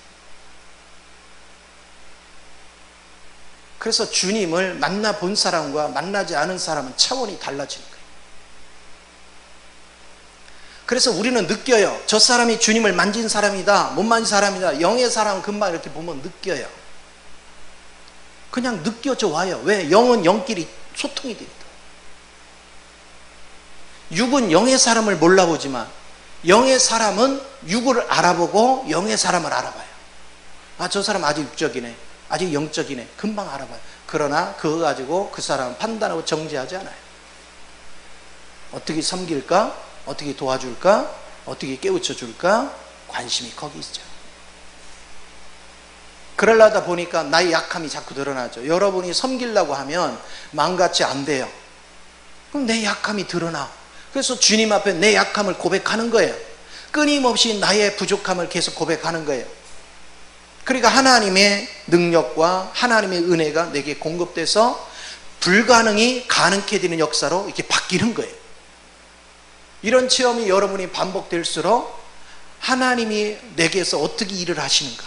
그래서 주님을 만나본 사람과 만나지 않은 사람은 차원이 달라지는 거예요. 그래서 우리는 느껴요. 저 사람이 주님을 만진 사람이다, 못 만진 사람이다. 영의 사람은 금방 이렇게 보면 느껴요. 그냥 느껴져 와요. 왜? 영은 영끼리 소통이 됩니다. 육은 영의 사람을 몰라보지만 영의 사람은 육을 알아보고 영의 사람을 알아봐요. 아, 저 사람 아직 육적이네, 아직 영적이네, 금방 알아봐요. 그러나 그거 가지고 그 사람은 판단하고 정죄하지 않아요. 어떻게 섬길까? 어떻게 도와줄까? 어떻게 깨우쳐 줄까? 관심이 거기 있죠. 그러려다 보니까 나의 약함이 자꾸 드러나죠. 여러분이 섬기려고 하면 마음같이 안 돼요. 그럼 내 약함이 드러나. 그래서 주님 앞에 내 약함을 고백하는 거예요. 끊임없이 나의 부족함을 계속 고백하는 거예요. 그러니까 하나님의 능력과 하나님의 은혜가 내게 공급돼서 불가능이 가능케 되는 역사로 이렇게 바뀌는 거예요. 이런 체험이 여러분이 반복될수록 하나님이 내게서 어떻게 일을 하시는가,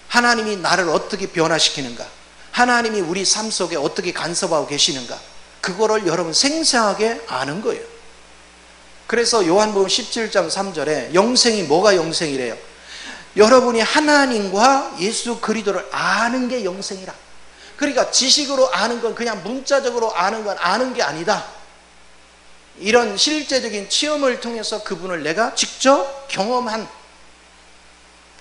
하나님이 나를 어떻게 변화시키는가, 하나님이 우리 삶 속에 어떻게 간섭하고 계시는가, 그거를 여러분 생생하게 아는 거예요. 그래서 요한복음 17장 3절에 영생이 뭐가 영생이래요? 여러분이 하나님과 예수 그리스도를 아는 게 영생이라. 그러니까 지식으로 아는 건 그냥 문자적으로 아는 건 아는 게 아니다. 이런 실제적인 체험을 통해서 그분을 내가 직접 경험한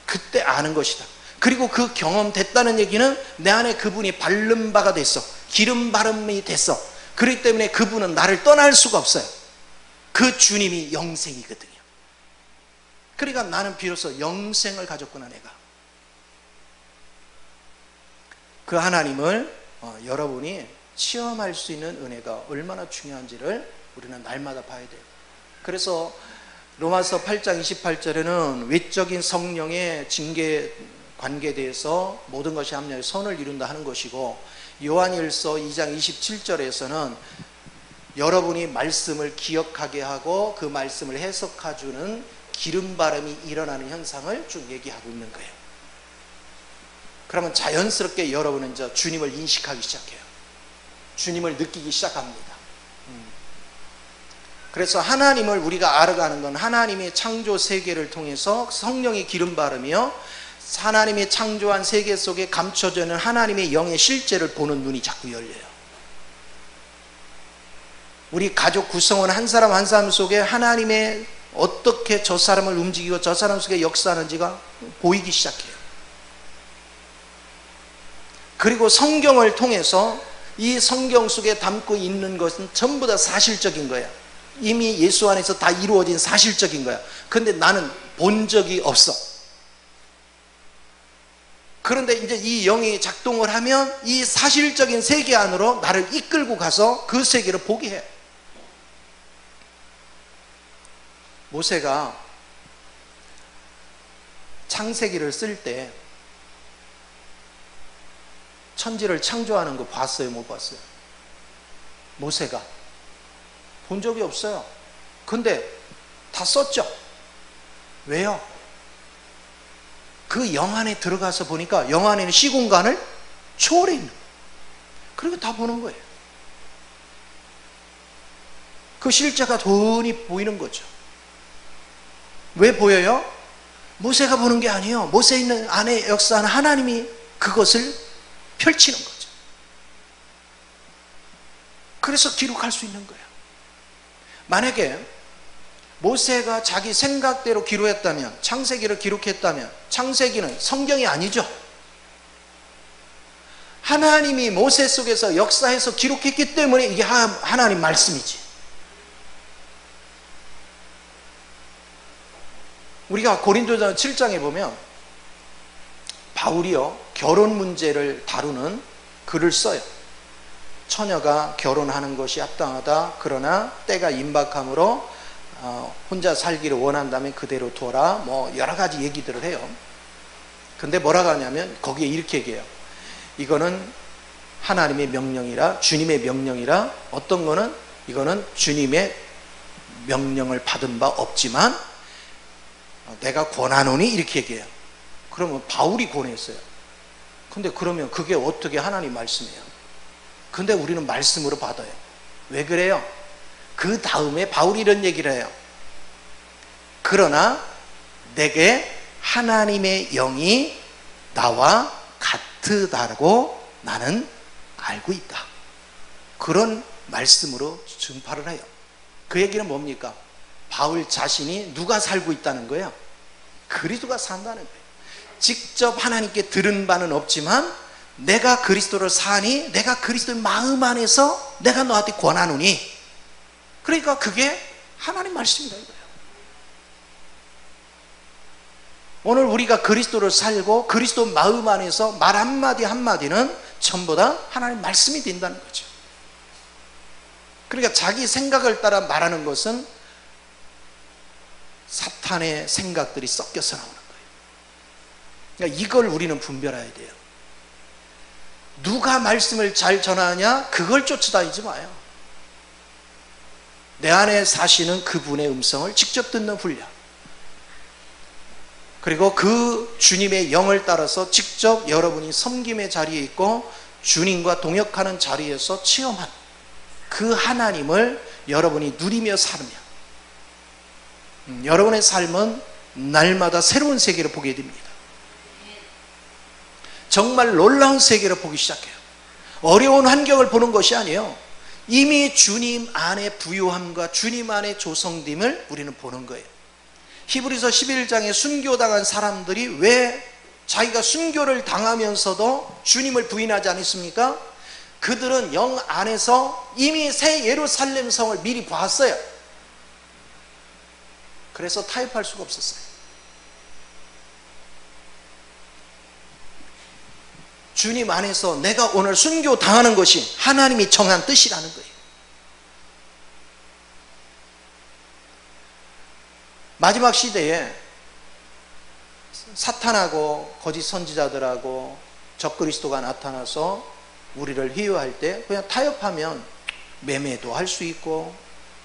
그때 아는 것이다. 그리고 그 경험됐다는 얘기는 내 안에 그분이 바른 바가 됐어. 기름 바름이 됐어. 그렇기 때문에 그분은 나를 떠날 수가 없어요. 그 주님이 영생이거든요. 그러니까 나는 비로소 영생을 가졌구나. 내가 그 하나님을 여러분이 체험할 수 있는 은혜가 얼마나 중요한지를 우리는 날마다 봐야 돼요. 그래서 로마서 8장 28절에는 외적인 성령의 징계 관계에 대해서 모든 것이 합력해 선을 이룬다 하는 것이고, 요한일서 2장 27절에서는 여러분이 말씀을 기억하게 하고 그 말씀을 해석해주는 기름바람이 일어나는 현상을 쭉 얘기하고 있는 거예요. 그러면 자연스럽게 여러분은 이제 주님을 인식하기 시작해요. 주님을 느끼기 시작합니다. 그래서 하나님을 우리가 알아가는 건 하나님의 창조 세계를 통해서 성령의 기름 바르며 하나님의 창조한 세계 속에 감춰져 있는 하나님의 영의 실제를 보는 눈이 자꾸 열려요. 우리 가족 구성원 한 사람 한 사람 속에 하나님의 어떻게 저 사람을 움직이고 저 사람 속에 역사하는지가 보이기 시작해요. 그리고 성경을 통해서 이 성경 속에 담고 있는 것은 전부 다 사실적인 거야. 이미 예수 안에서 다 이루어진 사실적인 거야. 근데 나는 본 적이 없어. 그런데 이제 이 영이 작동을 하면 이 사실적인 세계 안으로 나를 이끌고 가서 그 세계를 보게 해. 모세가 창세기를 쓸 때 천지를 창조하는 거 봤어요? 못 봤어요? 모세가 본 적이 없어요. 근데 다 썼죠. 왜요? 그 영 안에 들어가서 보니까 영 안에는 시공간을 초월해 있는 거예요. 그리고 다 보는 거예요. 그 실제가 돈이 보이는 거죠. 왜 보여요? 모세가 보는 게 아니에요. 모세 있는 안에 역사하는 하나님이 그것을 펼치는 거죠. 그래서 기록할 수 있는 거예요. 만약에 모세가 자기 생각대로 기록했다면, 창세기를 기록했다면, 창세기는 성경이 아니죠. 하나님이 모세 속에서 역사해서 기록했기 때문에 이게 하나님 말씀이지. 우리가 고린도전 7장에 보면 바울이요, 결혼 문제를 다루는 글을 써요. 처녀가 결혼하는 것이 합당하다. 그러나 때가 임박함으로 혼자 살기를 원한다면 그대로 둬라. 뭐 여러 가지 얘기들을 해요. 근데 뭐라고 하냐면 거기에 이렇게 얘기해요. 이거는 하나님의 명령이라, 주님의 명령이라, 어떤 거는 이거는 주님의 명령을 받은 바 없지만 내가 권하노니, 이렇게 얘기해요. 그러면 바울이 권했어요. 근데 그러면 그게 어떻게 하나님 말씀이에요? 근데 우리는 말씀으로 받아요. 왜 그래요? 그 다음에 바울이 이런 얘기를 해요. 그러나 내게 하나님의 영이 나와 같으다고 나는 알고 있다. 그런 말씀으로 증파를 해요. 그 얘기는 뭡니까? 바울 자신이 누가 살고 있다는 거예요? 그리스도가 산다는 거예요. 직접 하나님께 들은 바는 없지만 내가 그리스도를 사니 내가 그리스도의 마음 안에서 내가 너한테 권하노니, 그러니까 그게 하나님 말씀이다 이거예요. 오늘 우리가 그리스도를 살고 그리스도 마음 안에서 말 한마디 한마디는 전부 다 하나님 말씀이 된다는 거죠. 그러니까 자기 생각을 따라 말하는 것은 사탄의 생각들이 섞여서 나오는 거예요. 그러니까 이걸 우리는 분별해야 돼요. 누가 말씀을 잘 전하냐, 그걸 쫓아다니지 마요. 내 안에 사시는 그분의 음성을 직접 듣는 훈련, 그리고 그 주님의 영을 따라서 직접 여러분이 섬김의 자리에 있고 주님과 동역하는 자리에서 체험한 그 하나님을 여러분이 누리며 살면 여러분의 삶은 날마다 새로운 세계를 보게 됩니다. 정말 놀라운 세계를 보기 시작해요. 어려운 환경을 보는 것이 아니에요. 이미 주님 안에 부유함과 주님 안에 조성됨을 우리는 보는 거예요. 히브리서 11장에 순교당한 사람들이 왜 자기가 순교를 당하면서도 주님을 부인하지 않았습니까? 그들은 영 안에서 이미 새 예루살렘 성을 미리 봤어요. 그래서 타협할 수가 없었어요. 주님 안에서 내가 오늘 순교 당하는 것이 하나님이 정한 뜻이라는 거예요. 마지막 시대에 사탄하고 거짓 선지자들하고 적그리스도가 나타나서 우리를 희유할 때 그냥 타협하면 매매도 할 수 있고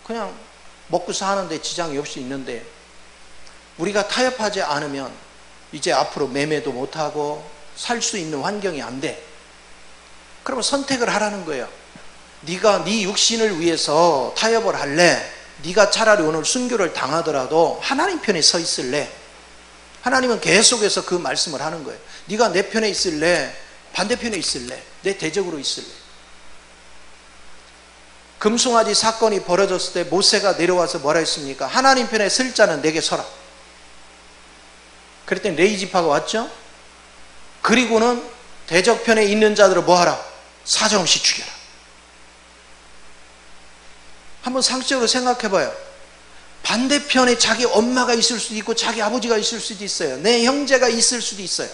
그냥 먹고 사는데 지장이 없이 있는데, 우리가 타협하지 않으면 이제 앞으로 매매도 못하고 살 수 있는 환경이 안 돼. 그러면 선택을 하라는 거예요. 네가 네 육신을 위해서 타협을 할래? 네가 차라리 오늘 순교를 당하더라도 하나님 편에 서 있을래? 하나님은 계속해서 그 말씀을 하는 거예요. 네가 내 편에 있을래? 반대편에 있을래? 내 대적으로 있을래? 금송아지 사건이 벌어졌을 때 모세가 내려와서 뭐라 했습니까? 하나님 편에 설 자는 내게 서라. 그랬더니 레위 지파가 왔죠. 그리고는 대적편에 있는 자들을 뭐하라? 사정없이 죽여라. 한번 상식적으로 생각해봐요. 반대편에 자기 엄마가 있을 수도 있고 자기 아버지가 있을 수도 있어요. 내 형제가 있을 수도 있어요.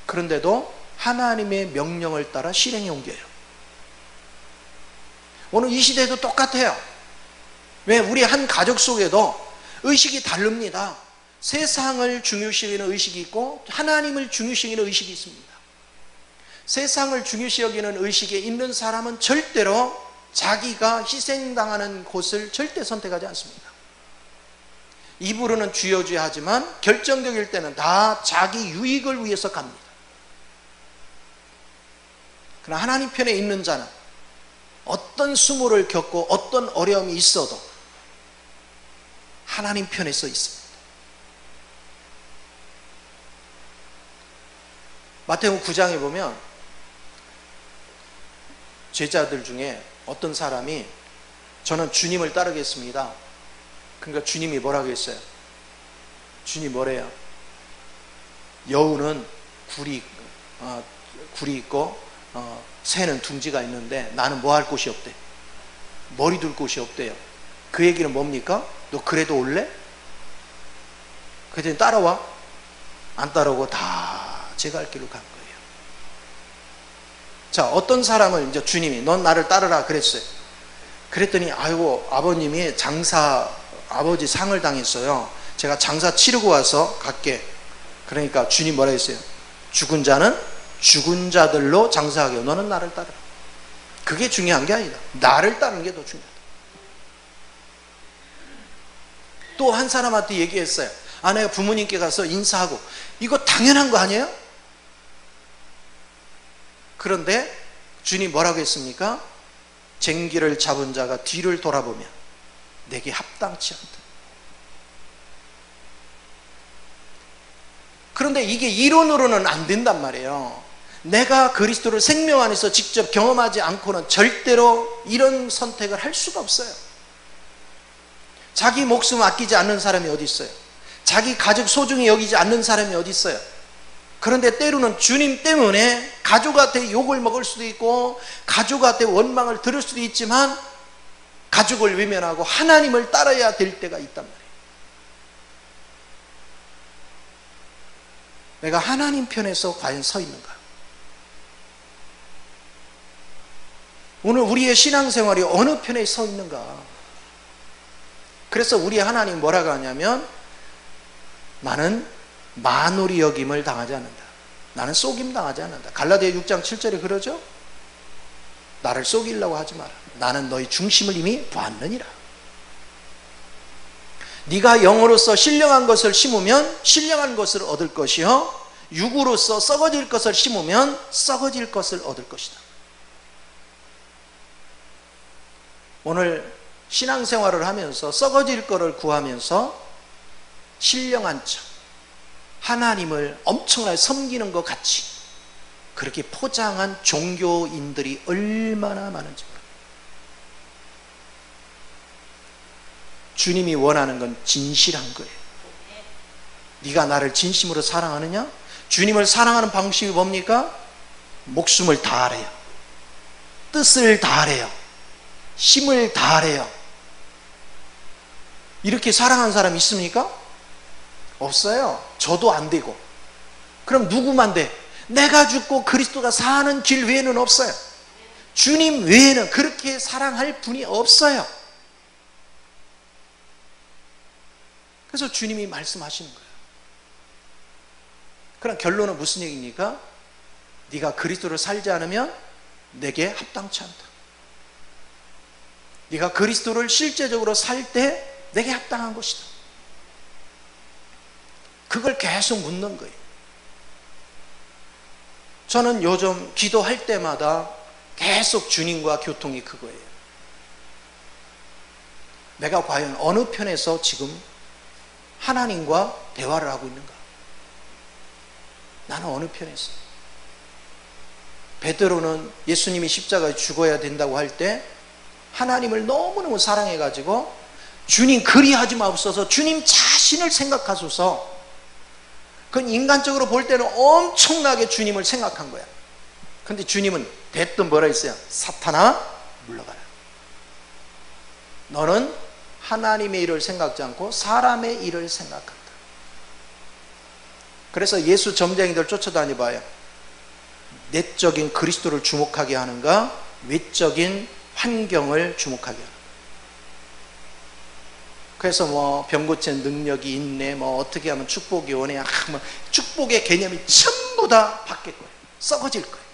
그런데도 하나님의 명령을 따라 실행에 옮겨요. 오늘 이 시대도 똑같아요. 왜? 우리 한 가족 속에도 의식이 다릅니다. 세상을 중요시 여기는 의식이 있고 하나님을 중요시 여기는 의식이 있습니다. 세상을 중요시 여기는 의식에 있는 사람은 절대로 자기가 희생당하는 곳을 절대 선택하지 않습니다. 입으로는 주여주여 하지만 결정적일 때는 다 자기 유익을 위해서 갑니다. 그러나 하나님 편에 있는 자는 어떤 수모를 겪고 어떤 어려움이 있어도 하나님 편에 서 있습니다. 마태복음 9장에 보면 제자들 중에 어떤 사람이 저는 주님을 따르겠습니다. 그러니까 주님이 뭐라고 했어요? 주님이 뭐래요? 여우는 굴이 있고 새는 둥지가 있는데 나는 뭐 할 곳이 없대. 머리 둘 곳이 없대요. 그 얘기는 뭡니까? 너 그래도 올래? 그랬더니 따라와. 안 따라오고 다 제가 할 길로 간 거예요. 자, 어떤 사람을 이제 주님이 넌 나를 따르라 그랬어요. 그랬더니 아이고 아버님이 아버지 상을 당했어요. 제가 장사 치르고 와서 갈게. 그러니까 주님 뭐라 했어요? 죽은 자는 죽은 자들로 장사하게. 너는 나를 따르라. 그게 중요한 게 아니다. 나를 따르는 게 더 중요하다. 또 한 사람한테 얘기했어요. 내가 부모님께 가서 인사하고. 이거 당연한 거 아니에요? 그런데 주님 뭐라고 했습니까? 쟁기를 잡은 자가 뒤를 돌아보면 내게 합당치 않다. 그런데 이게 이론으로는 안 된단 말이에요. 내가 그리스도를 생명 안에서 직접 경험하지 않고는 절대로 이런 선택을 할 수가 없어요. 자기 목숨 아끼지 않는 사람이 어디 있어요? 자기 가족 소중히 여기지 않는 사람이 어디 있어요? 그런데 때로는 주님 때문에 가족한테 욕을 먹을 수도 있고 가족한테 원망을 들을 수도 있지만 가족을 외면하고 하나님을 따라야 될 때가 있단 말이에요. 내가 하나님 편에서 과연 서 있는가? 오늘 우리의 신앙생활이 어느 편에 서 있는가? 그래서 우리 하나님 뭐라고 하냐면 나는 만홀히 여김을 당하지 않는다. 나는 속임 당하지 않는다. 갈라디아 6장 7절에 그러죠? 나를 속이려고 하지 마라. 나는 너희 중심을 이미 보았느니라. 네가 영으로서 신령한 것을 심으면 신령한 것을 얻을 것이요 육으로서 썩어질 것을 심으면 썩어질 것을 얻을 것이다. 오늘 신앙생활을 하면서 썩어질 것을 구하면서 신령한 척 하나님을 엄청나게 섬기는 것 같이 그렇게 포장한 종교인들이 얼마나 많은지 모릅니다. 주님이 원하는 건 진실한 거예요. 네가 나를 진심으로 사랑하느냐? 주님을 사랑하는 방식이 뭡니까? 목숨을 다하래요. 뜻을 다하래요. 힘을 다하래요. 이렇게 사랑하는 사람이 있습니까? 없어요. 저도 안 되고. 그럼 누구만 돼? 내가 죽고 그리스도가 사는 길 외에는 없어요. 주님 외에는 그렇게 사랑할 분이 없어요. 그래서 주님이 말씀하시는 거예요. 그럼 결론은 무슨 얘기입니까? 네가 그리스도를 살지 않으면 내게 합당치 않다. 네가 그리스도를 실제적으로 살 때 내게 합당한 것이다. 그걸 계속 묻는 거예요. 저는 요즘 기도할 때마다 계속 주님과 교통이 그거예요. 내가 과연 어느 편에서 지금 하나님과 대화를 하고 있는가? 나는 어느 편에서? 베드로는 예수님이 십자가에 죽어야 된다고 할 때 하나님을 너무너무 사랑해가지고 주님 그리하지 마옵소서, 주님 자신을 생각하소서. 그건 인간적으로 볼 때는 엄청나게 주님을 생각한 거야. 근데 주님은 대뜸 뭐라 했어요? 사탄아 물러가라. 너는 하나님의 일을 생각지 않고 사람의 일을 생각한다. 그래서 예수 점쟁이들 쫓아다녀봐요. 내적인 그리스도를 주목하게 하는가, 외적인 환경을 주목하게 하는가. 그래서 뭐 병 고치는 능력이 있네, 뭐 어떻게 하면 축복이 오네, 뭐 축복의 개념이 전부 다 바뀔 거예요. 썩어질 거예요.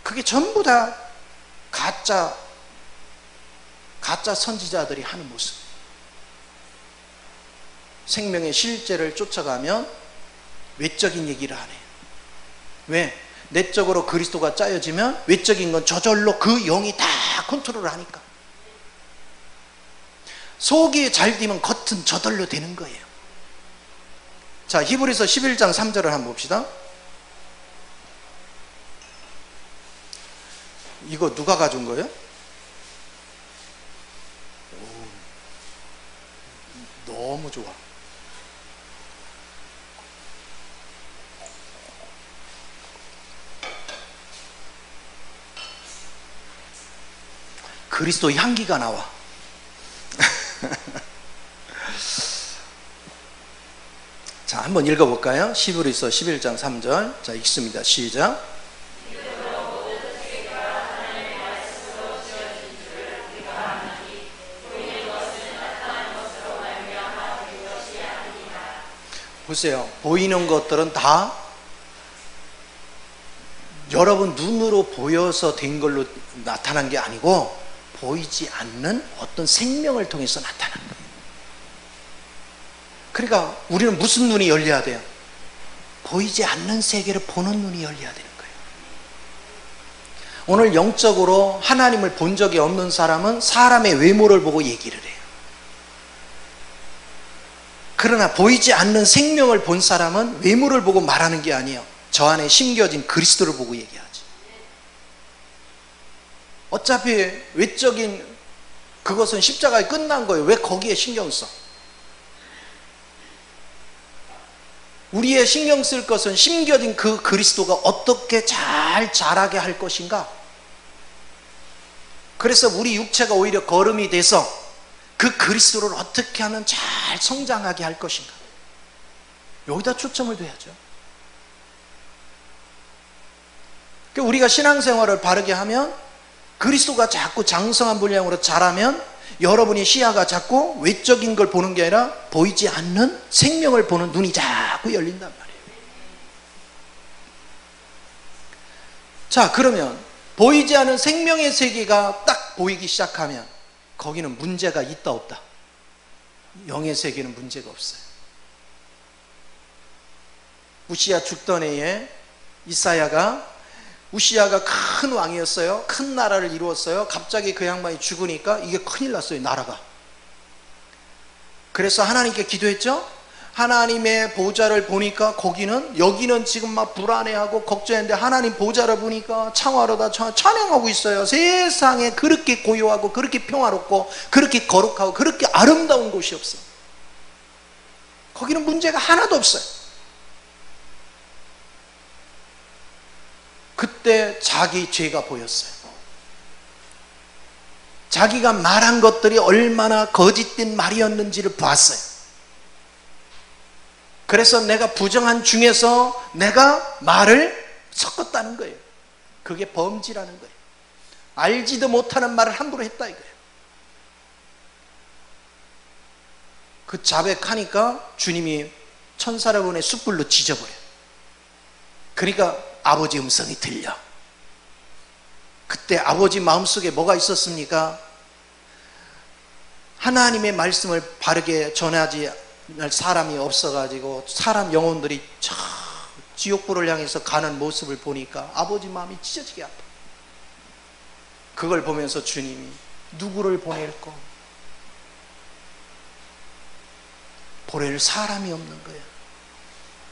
그게 전부 다 가짜 선지자들이 하는 모습. 생명의 실제를 쫓아가면 외적인 얘기를 안 해요. 왜? 내적으로 그리스도가 짜여지면 외적인 건 저절로 그 영이 다 컨트롤을 하니까. 속이 잘 되면 겉은 저절로 되는 거예요. 자, 히브리서 11장 3절을 한번 봅시다. 이거 누가 가져온 거예요? 오, 너무 좋아. 그리스도 향기가 나와. 자, 한번 읽어볼까요? 히브리서 11장 3절. 자, 읽습니다. 시작. 보세요. 보이는 것들은 다 여러분 눈으로 보여서 된 걸로 나타난 게 아니고 보이지 않는 어떤 생명을 통해서 나타난 거예요. 그러니까 우리는 무슨 눈이 열려야 돼요? 보이지 않는 세계를 보는 눈이 열려야 되는 거예요. 오늘 영적으로 하나님을 본 적이 없는 사람은 사람의 외모를 보고 얘기를 해요. 그러나 보이지 않는 생명을 본 사람은 외모를 보고 말하는 게 아니에요. 저 안에 심겨진 그리스도를 보고 얘기하지. 어차피 외적인 그것은 십자가에 끝난 거예요. 왜 거기에 신경 써? 우리의 신경 쓸 것은 심겨진 그 그리스도가 어떻게 잘 자라게 할 것인가. 그래서 우리 육체가 오히려 거름이 돼서 그 그리스도를 어떻게 하면 잘 성장하게 할 것인가. 여기다 초점을 둬야죠. 우리가 신앙생활을 바르게 하면 그리스도가 자꾸 장성한 분량으로 자라면 여러분의 시야가 자꾸 외적인 걸 보는 게 아니라 보이지 않는 생명을 보는 눈이 자꾸 열린단 말이에요. 자, 그러면 보이지 않는 생명의 세계가 딱 보이기 시작하면 거기는 문제가 있다 없다? 영의 세계는 문제가 없어요. 우시야 죽던 해에 우시야가 큰 왕이었어요. 큰 나라를 이루었어요. 갑자기 그 양반이 죽으니까 이게 큰일 났어요, 나라가. 그래서 하나님께 기도했죠. 하나님의 보좌를 보니까 여기는 지금 막 불안해하고 걱정했는데 하나님 보좌를 보니까 창화로다 찬양하고 있어요. 세상에 그렇게 고요하고 그렇게 평화롭고 그렇게 거룩하고 그렇게 아름다운 곳이 없어. 거기는 문제가 하나도 없어요. 그때 자기 죄가 보였어요. 자기가 말한 것들이 얼마나 거짓된 말이었는지를 봤어요. 그래서 내가 부정한 중에서 내가 말을 섞었다는 거예요. 그게 범죄라는 거예요. 알지도 못하는 말을 함부로 했다 이거예요. 그 자백하니까 주님이 천사를 보내 숯불로 지져버려요. 그러니까 아버지 음성이 들려. 그때 아버지 마음속에 뭐가 있었습니까? 하나님의 말씀을 바르게 전하지 사람이 없어가지고 사람 영혼들이 저 지옥불을 향해서 가는 모습을 보니까 아버지 마음이 찢어지게 아파. 그걸 보면서 주님이 누구를 보낼까? 보낼 사람이 없는 거예요.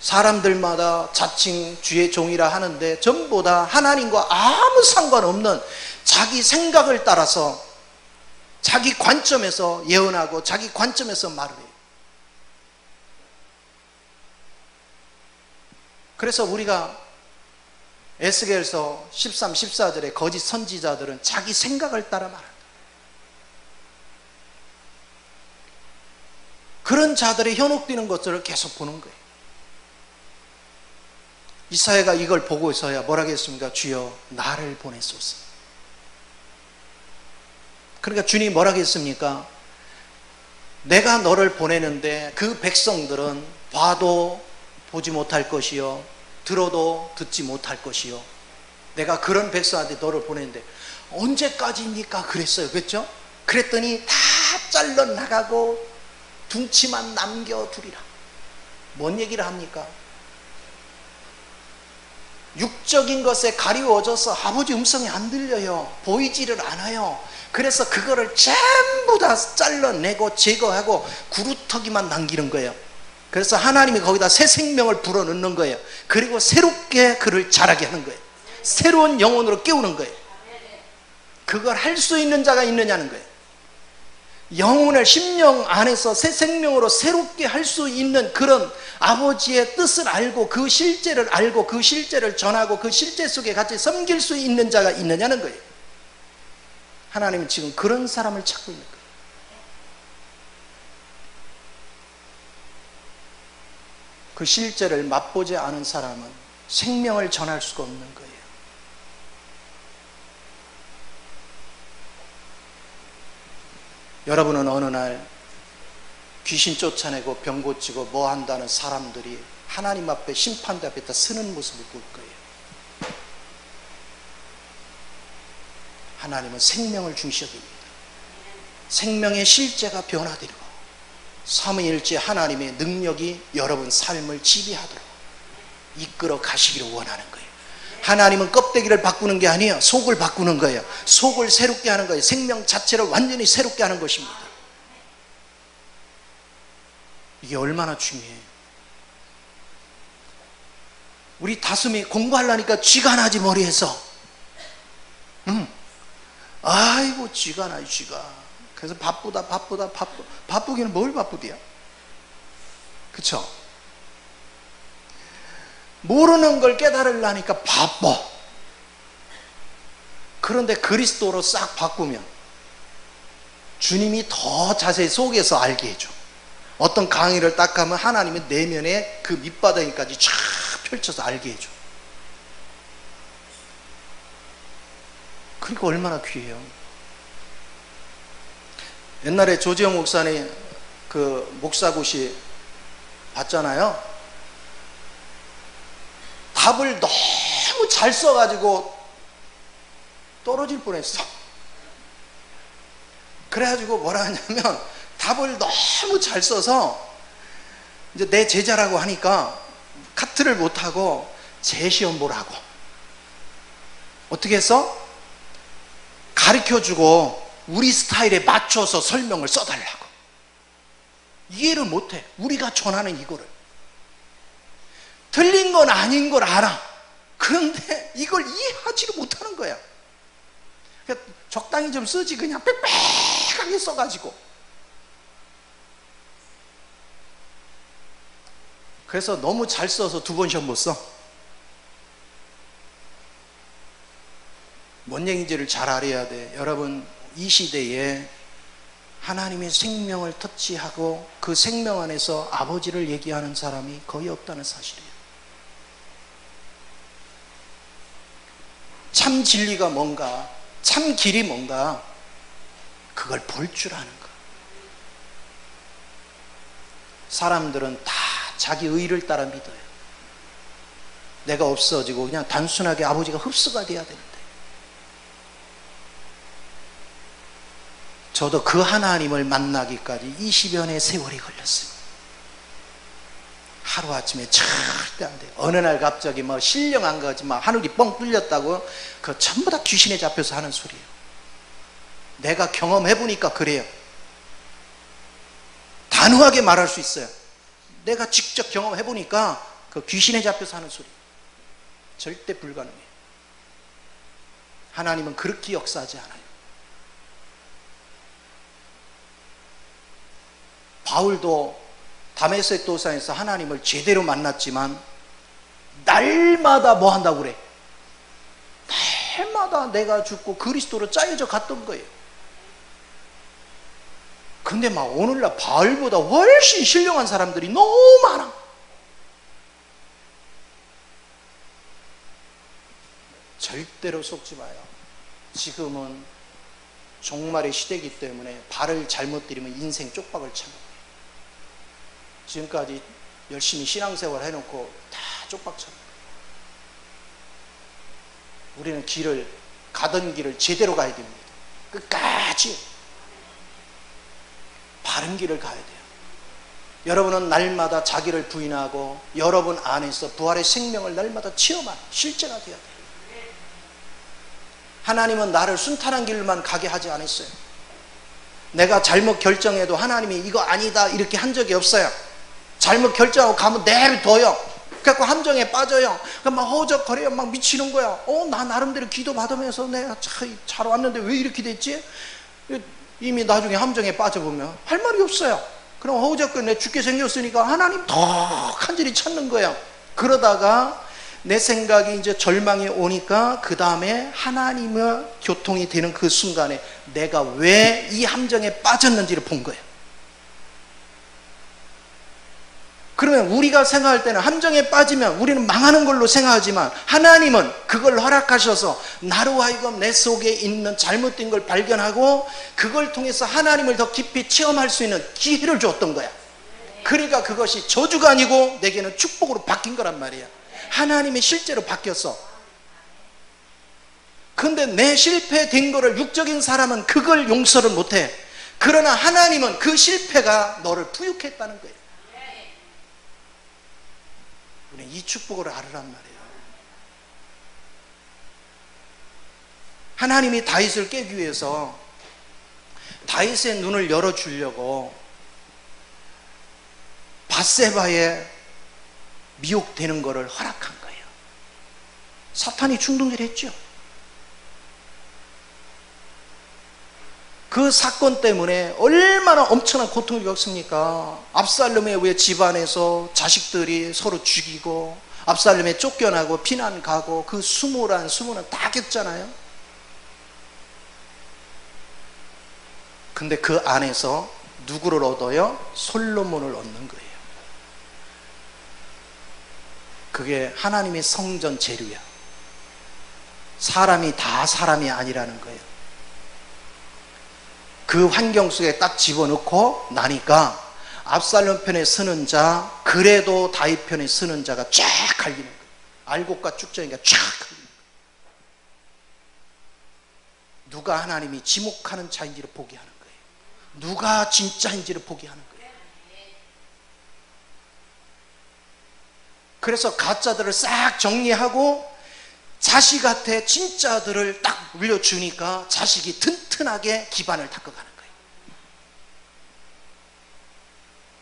사람들마다 자칭 주의 종이라 하는데 전부 다 하나님과 아무 상관없는 자기 생각을 따라서 자기 관점에서 예언하고 자기 관점에서 말을 해요. 그래서 우리가 에스겔서 13, 14절에 거짓 선지자들은 자기 생각을 따라 말한다. 그런 자들의 현혹되는 것들을 계속 보는 거예요. 이사야가 이걸 보고서야 뭐라고 했습니까? 주여 나를 보내소서. 그러니까 주님이 뭐라고 했습니까? 내가 너를 보내는데 그 백성들은 봐도 보지 못할 것이요 들어도 듣지 못할 것이요. 내가 그런 백성한테 너를 보내는데 언제까지입니까? 그랬어요. 그랬죠? 그랬더니 다 잘라나가고 둥치만 남겨두리라. 뭔 얘기를 합니까? 육적인 것에 가리워져서 아버지 음성이 안 들려요. 보이지를 않아요. 그래서 그거를 전부 다 잘라내고 제거하고 구루터기만 남기는 거예요. 그래서 하나님이 거기다 새 생명을 불어넣는 거예요. 그리고 새롭게 그를 자라게 하는 거예요. 새로운 영혼으로 깨우는 거예요. 그걸 할 수 있는 자가 있느냐는 거예요. 영혼을 심령 안에서 새 생명으로 새롭게 할 수 있는 그런 아버지의 뜻을 알고 그 실제를 알고 그 실제를 전하고 그 실제 속에 같이 섬길 수 있는 자가 있느냐는 거예요. 하나님은 지금 그런 사람을 찾고 있는 거예요. 그 실제를 맛보지 않은 사람은 생명을 전할 수가 없는 거예요. 여러분은 어느 날 귀신 쫓아내고 병 고치고 뭐 한다는 사람들이 하나님 앞에 심판대 앞에 다 서는 모습을 볼 거예요. 하나님은 생명을 중시합니다. 생명의 실제가 변화되고 삼위일체 하나님의 능력이 여러분 삶을 지배하도록 이끌어 가시기를 원하는 거예요. 하나님은 껍데기를 바꾸는 게 아니에요. 속을 바꾸는 거예요. 속을 새롭게 하는 거예요. 생명 자체를 완전히 새롭게 하는 것입니다. 이게 얼마나 중요해요. 우리 다솜이 공부하려니까 쥐가 나지 머리에서. 아이고 쥐가 나요 쥐가. 그래서 바쁘기는 뭘 바쁘대요? 그쵸? 모르는 걸 깨달으려니까 바빠. 그런데 그리스도로 싹 바꾸면 주님이 더 자세히 속에서 알게 해줘. 어떤 강의를 딱 하면 하나님은 내면에 그 밑바닥까지 쫙 펼쳐서 알게 해줘. 그러니까 얼마나 귀해요. 옛날에 조지영 목사님 그 목사고시 봤잖아요. 답을 너무 잘 써가지고 떨어질 뻔했어. 그래가지고 뭐라 하냐면 답을 너무 잘 써서 이제 내 제자라고 하니까 카트를 못하고 재시험 보라고. 어떻게 했어? 가르쳐주고 우리 스타일에 맞춰서 설명을 써달라고. 이해를 못해. 우리가 전하는 이거를. 틀린 건 아닌 걸 알아. 그런데 이걸 이해하지를 못하는 거야. 그러니까 적당히 좀 쓰지 그냥 빽빽하게 써가지고. 그래서 너무 잘 써서 2번 시험 못 써. 뭔 얘기인지를 잘 알아야 돼. 여러분 이 시대에 하나님의 생명을 터치하고 그 생명 안에서 아버지를 얘기하는 사람이 거의 없다는 사실이에요. 참 진리가 뭔가, 참 길이 뭔가, 그걸 볼 줄 아는 거. 사람들은 다 자기 의를 따라 믿어요. 내가 없어지고 그냥 단순하게 아버지가 흡수가 돼야 되는데. 저도 그 하나님을 만나기까지 20여 년의 세월이 걸렸어요. 하루아침에 절대 안 돼요. 어느 날 갑자기 뭐 신령한 거지 막 하늘이 뻥 뚫렸다고 그 전부 다 귀신에 잡혀서 하는 소리예요. 내가 경험해보니까 그래요. 단호하게 말할 수 있어요. 내가 직접 경험해보니까 그 귀신에 잡혀서 하는 소리. 절대 불가능해요. 하나님은 그렇게 역사하지 않아요. 바울도 다메섹 도상에서 하나님을 제대로 만났지만 날마다 뭐 한다고 그래? 날마다 내가 죽고 그리스도로 짜여져 갔던 거예요. 근데 막 오늘날 바울보다 훨씬 신령한 사람들이 너무 많아. 절대로 속지 마요. 지금은 종말의 시대이기 때문에 발을 잘못 들이면 인생 쪽박을 쳐요. 지금까지 열심히 신앙생활 해놓고 다 쪽박쳐요. 우리는 가던 길을 제대로 가야 됩니다. 끝까지 바른 길을 가야 돼요. 여러분은 날마다 자기를 부인하고 여러분 안에서 부활의 생명을 날마다 체험하는 실제가 되어야 돼요. 하나님은 나를 순탄한 길만 가게 하지 않았어요. 내가 잘못 결정해도 하나님이 이거 아니다 이렇게 한 적이 없어요. 잘못 결정하고 가면 내버려둬요. 그래갖고 함정에 빠져요. 막 허우적거려요. 막 미치는 거야. 나 나름대로 기도 받으면서 내가 잘 왔는데 왜 이렇게 됐지? 이미 나중에 함정에 빠져보면 할 말이 없어요. 그럼 허우적거려 내 죽게 생겼으니까 하나님 더 간절히 찾는 거예요. 그러다가 내 생각이 이제 절망이 오니까 그 다음에 하나님의 교통이 되는 그 순간에 내가 왜 이 함정에 빠졌는지를 본 거예요. 그러면 우리가 생각할 때는 함정에 빠지면 우리는 망하는 걸로 생각하지만 하나님은 그걸 허락하셔서 나로 하여금 내 속에 있는 잘못된 걸 발견하고 그걸 통해서 하나님을 더 깊이 체험할 수 있는 기회를 줬던 거야. 그러니까 그것이 저주가 아니고 내게는 축복으로 바뀐 거란 말이야. 하나님이 실제로 바뀌었어. 근데 내 실패된 거를 육적인 사람은 그걸 용서를 못해. 그러나 하나님은 그 실패가 너를 부육했다는 거예요. 우리는 이 축복을 알으란 말이에요. 하나님이 다윗을 깨기 위해서 다윗의 눈을 열어주려고 밧세바에 미혹되는 것을 허락한 거예요. 사탄이 충동을 했죠. 그 사건 때문에 얼마나 엄청난 고통을 겪습니까? 압살롬의 왜 집안에서 자식들이 서로 죽이고 압살롬에 쫓겨나고 피난 가고 그 수모는 다 겪잖아요. 근데 그 안에서 누구를 얻어요? 솔로몬을 얻는 거예요. 그게 하나님의 성전 재료야. 사람이 다 사람이 아니라는 거예요. 그 환경 속에 딱 집어넣고 나니까 압살롬 편에 서는 자, 그래도 다윗 편에 서는 자가 쫙 갈리는 거예요. 알곡과 쭉정이가 쫙 갈리는 거예요. 누가 하나님이 지목하는 자인지를 보게 하는 거예요. 누가 진짜인지를 보게 하는 거예요. 그래서 가짜들을 싹 정리하고 자식한테 진짜들을 딱 물려주니까 자식이 튼튼하게 기반을 닦아가는 거예요.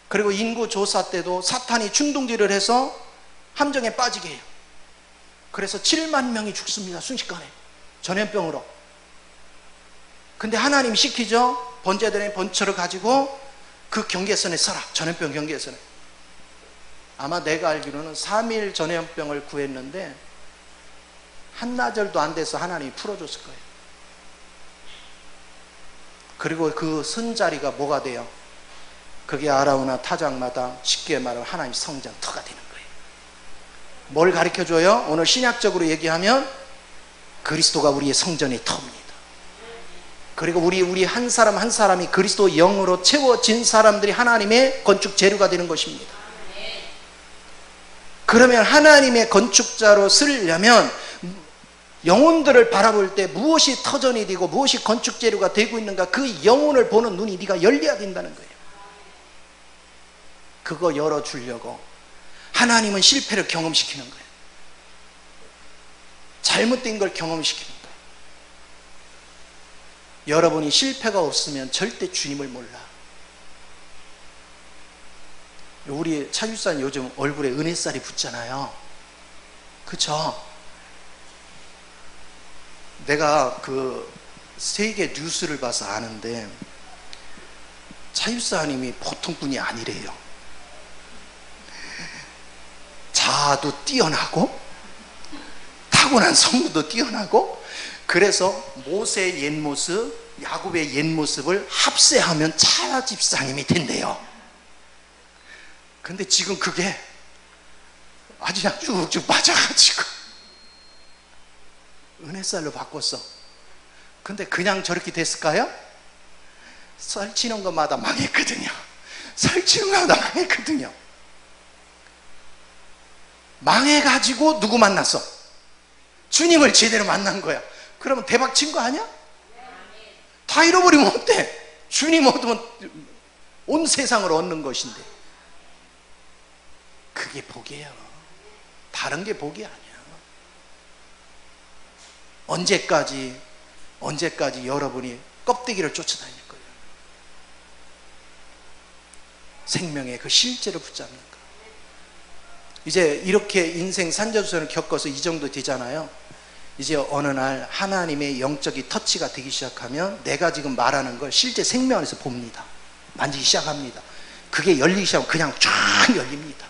그리고 인구조사 때도 사탄이 충동질을 해서 함정에 빠지게 해요. 그래서 7만 명이 죽습니다. 순식간에 전염병으로. 근데 하나님이 시키죠. 번제들의 번처를 가지고 그 경계선에 서라. 전염병 경계선에. 아마 내가 알기로는 3일 전염병을 구했는데 한나절도 안 돼서 하나님이 풀어줬을 거예요. 그리고 그 선자리가 뭐가 돼요? 그게 아라우나 타작마다 쉽게 말하면 하나님 성전터가 되는 거예요. 뭘 가르쳐줘요? 오늘 신약적으로 얘기하면 그리스도가 우리의 성전의 터입니다. 그리고 우리 한 사람 한 사람이 그리스도 영으로 채워진 사람들이 하나님의 건축 재료가 되는 것입니다. 그러면 하나님의 건축자로 쓰려면 영혼들을 바라볼 때 무엇이 터전이 되고 무엇이 건축 재료가 되고 있는가, 그 영혼을 보는 눈이 네가 열려야 된다는 거예요. 그거 열어주려고 하나님은 실패를 경험시키는 거예요. 잘못된 걸 경험시키는 거예요. 여러분이 실패가 없으면 절대 주님을 몰라. 우리 차유산 요즘 얼굴에 은혜살이 붙잖아요. 그쵸? 내가 그 세계 뉴스를 봐서 아는데 차유사님이 보통 분이 아니래요. 자아도 뛰어나고 타고난 성부도 뛰어나고, 그래서 모세의 옛모습, 야곱의 옛모습을 합세하면 차 집사님이 된대요. 근데 지금 그게 아주 그냥 쭉쭉 빠져가지고 은혜살로 바꿨어. 근데 그냥 저렇게 됐을까요? 설치는 것마다 망했거든요. 설치는 것마다 망했거든요. 망해가지고 누구 만났어? 주님을 제대로 만난 거야. 그러면 대박 친 거 아니야? 다 잃어버리면 어때? 주님 얻으면 온 세상을 얻는 것인데. 그게 복이에요. 다른 게 복이 아니야. 언제까지 여러분이 껍데기를 쫓아다닐 거예요? 생명의 그 실제를 붙잡는 거. 이제 이렇게 인생 산전수전을 겪어서 이 정도 되잖아요. 이제 어느 날 하나님의 영적인 터치가 되기 시작하면 내가 지금 말하는 걸 실제 생명 안에서 봅니다. 만지기 시작합니다. 그게 열리기 시작하면 그냥 쫙 열립니다.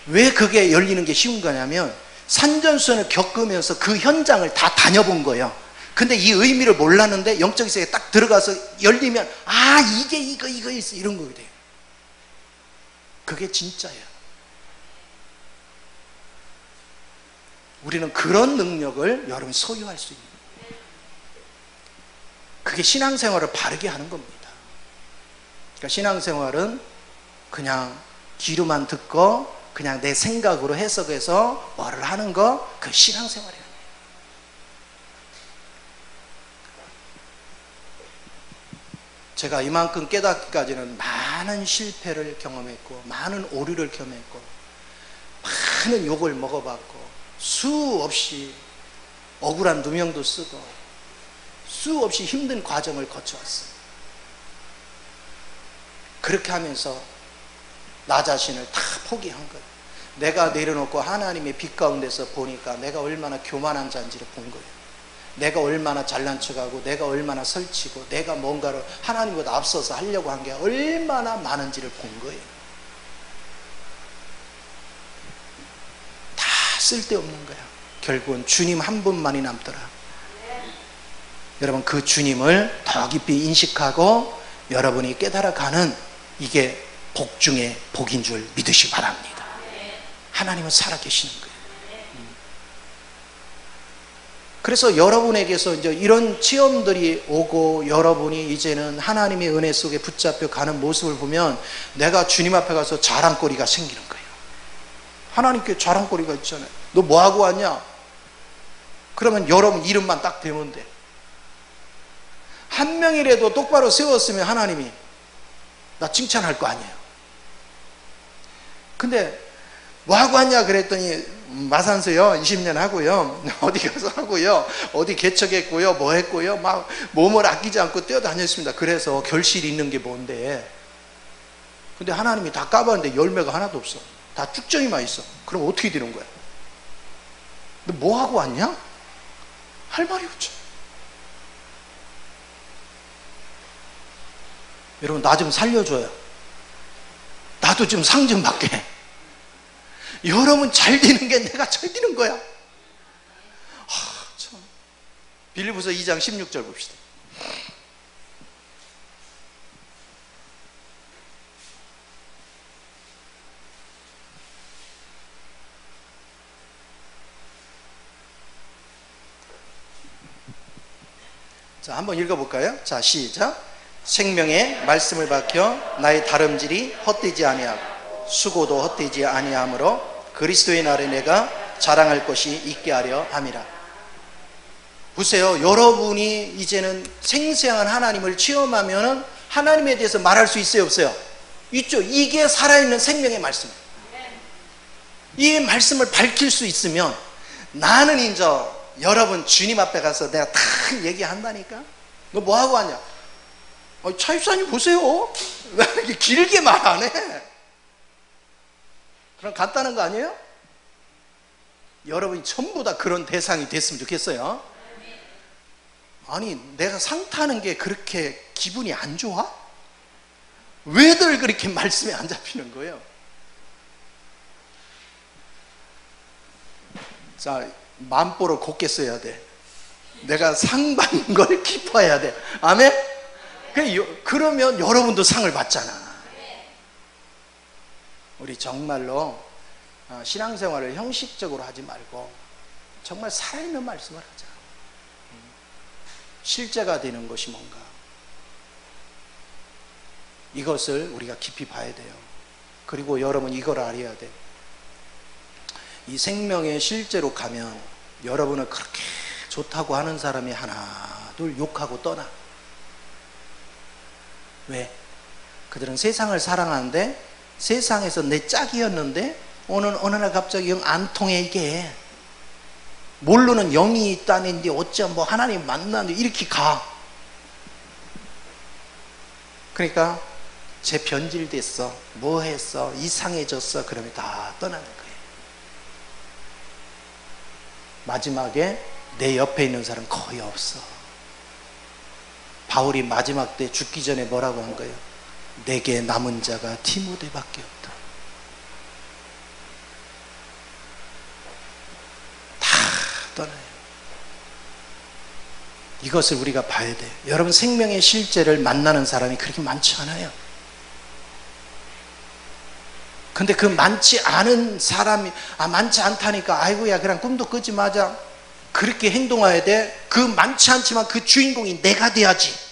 왜 그게 열리는 게 쉬운 거냐면 산전수전을 겪으면서 그 현장을 다 다녀본 거예요. 근데 이 의미를 몰랐는데 영적인 세계에 딱 들어가서 열리면 아 이게 이거 있어, 이런 거게 돼요. 그게 진짜예요. 우리는 그런 능력을 여러분이 소유할 수 있는 거예요. 그게 신앙생활을 바르게 하는 겁니다. 그러니까 신앙생활은 그냥 귀로만 듣고 그냥 내 생각으로 해석해서 뭐를 하는 거, 그 신앙생활이에요. 제가 이만큼 깨닫기까지는 많은 실패를 경험했고 많은 오류를 경험했고 많은 욕을 먹어봤고 수없이 억울한 누명도 쓰고 수없이 힘든 과정을 거쳐왔어요. 그렇게 하면서 나 자신을 다 포기한 거예요. 내가 내려놓고 하나님의 빛 가운데서 보니까 내가 얼마나 교만한 자인지를 본 거예요. 내가 얼마나 잘난 척하고 내가 얼마나 설치고 내가 뭔가를 하나님보다 앞서서 하려고 한 게 얼마나 많은지를 본 거예요. 다 쓸데없는 거야. 결국은 주님 한 분만이 남더라. 여러분 그 주님을 더 깊이 인식하고 여러분이 깨달아가는 이게 복 중에 복인 줄 믿으시기 바랍니다. 하나님은 살아계시는 거예요. 그래서 여러분에게서 이제 이런 체험들이 오고 여러분이 이제는 하나님의 은혜 속에 붙잡혀 가는 모습을 보면 내가 주님 앞에 가서 자랑거리가 생기는 거예요. 하나님께 자랑거리가 있잖아요. 너 뭐하고 왔냐? 그러면 여러분 이름만 딱 대면 돼. 한 명이라도 똑바로 세웠으면 하나님이 나 칭찬할 거 아니에요. 근데 뭐하고 왔냐 그랬더니 마산서요 20년 하고요 어디 가서 하고요 어디 개척했고요 뭐 했고요 막 몸을 아끼지 않고 뛰어다녔습니다. 그래서 결실이 있는 게 뭔데? 근데 하나님이 다 까봤는데 열매가 하나도 없어. 다 쭉정이만 있어. 그럼 어떻게 되는 거야? 너 뭐하고 왔냐? 할 말이 없죠. 여러분 나 좀 살려줘요. 나도 좀 상 좀 받게. 여러분 잘 되는 게 내가 잘 되는 거야. 참. 빌립보서 2장 16절 봅시다. 자, 한번 읽어볼까요? 자, 시작. 생명의 말씀을 밝혀 나의 다름질이 헛되지 아니하고 수고도 헛되지 아니하므로 그리스도의 날에 내가 자랑할 것이 있게 하려 함이라. 보세요. 여러분이 이제는 생생한 하나님을 체험하면 하나님에 대해서 말할 수 있어요, 없어요? 있죠. 이게 살아있는 생명의 말씀이에요. 이 말씀을 밝힐 수 있으면 나는 이제 여러분 주님 앞에 가서 내가 다 얘기한다니까. 너 뭐하고 왔냐? 차입사님 보세요. 왜 이렇게 길게 말 안 해? 그럼 간단한 거 아니에요? 여러분이 전부 다 그런 대상이 됐으면 좋겠어요. 아니 내가 상 타는 게 그렇게 기분이 안 좋아? 왜들 그렇게 말씀에 안 잡히는 거예요? 자, 만보로 곱게 써야 돼. 내가 상 받는 걸 기뻐해야 돼. 아멘? 그러면 여러분도 상을 받잖아. 우리 정말로 신앙생활을 형식적으로 하지 말고 정말 살아있는 말씀을 하자. 실제가 되는 것이 뭔가, 이것을 우리가 깊이 봐야 돼요. 그리고 여러분 이걸 알아야 돼. 이 생명의 실제로 가면 여러분을 그렇게 좋다고 하는 사람이 하나 둘 욕하고 떠나. 왜? 그들은 세상을 사랑하는데 세상에서 내 짝이었는데 어느 날 갑자기 영 안 통해. 이게 모르는 영이 있다는데 어쩜 뭐 하나님 만나는데 이렇게 가. 그러니까 쟤 변질됐어, 뭐 했어, 이상해졌어, 그러면 다 떠나는 거예요. 마지막에 내 옆에 있는 사람 거의 없어. 바울이 마지막 때 죽기 전에 뭐라고 한 거예요? 내게 남은 자가 디모데밖에 없다. 다 떠나요. 이것을 우리가 봐야 돼요. 여러분 생명의 실제를 만나는 사람이 그렇게 많지 않아요. 근데 그 많지 않은 사람이 많지 않다니까 아이고야 그냥 꿈도 꾸지 마자. 그렇게 행동해야 돼. 그 많지 않지만 그 주인공이 내가 돼야지.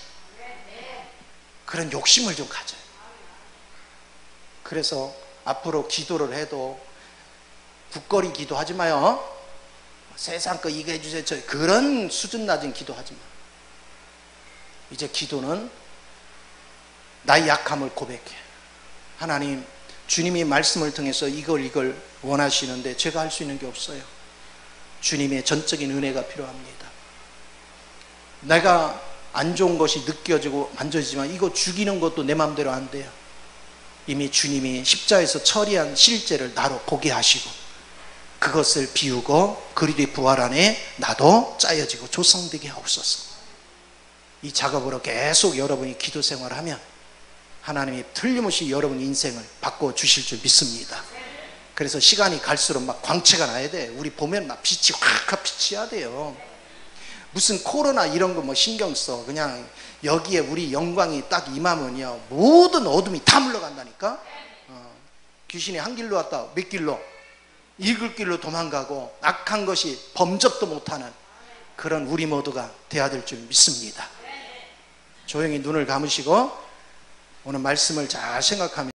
그런 욕심을 좀 가져요. 그래서 앞으로 기도를 해도 국거리 기도하지 마요. 세상 거 이거 해주세요. 그런 수준 낮은 기도하지 마. 이제 기도는 나의 약함을 고백해. 하나님, 주님이 말씀을 통해서 이걸 원하시는데 제가 할 수 있는 게 없어요. 주님의 전적인 은혜가 필요합니다. 내가 안 좋은 것이 느껴지고 만져지지만 이거 죽이는 것도 내 마음대로 안 돼요. 이미 주님이 십자에서 처리한 실제를 나로 보게 하시고 그것을 비우고 그리스도의 부활 안에 나도 짜여지고 조성되게 하옵소서. 이 작업으로 계속 여러분이 기도 생활을 하면 하나님이 틀림없이 여러분 인생을 바꿔주실 줄 믿습니다. 그래서 시간이 갈수록 막 광채가 나야 돼. 우리 보면 막 빛이 확 비쳐야 돼요. 무슨 코로나 이런 거 뭐 신경 써. 그냥 여기에 우리 영광이 딱 임하면요 모든 어둠이 다 물러간다니까. 귀신이 한 길로 왔다 몇 길로 이글 길로 도망가고 악한 것이 범접도 못하는 그런 우리 모두가 되어야 될 줄 믿습니다. 조용히 눈을 감으시고 오늘 말씀을 잘 생각하며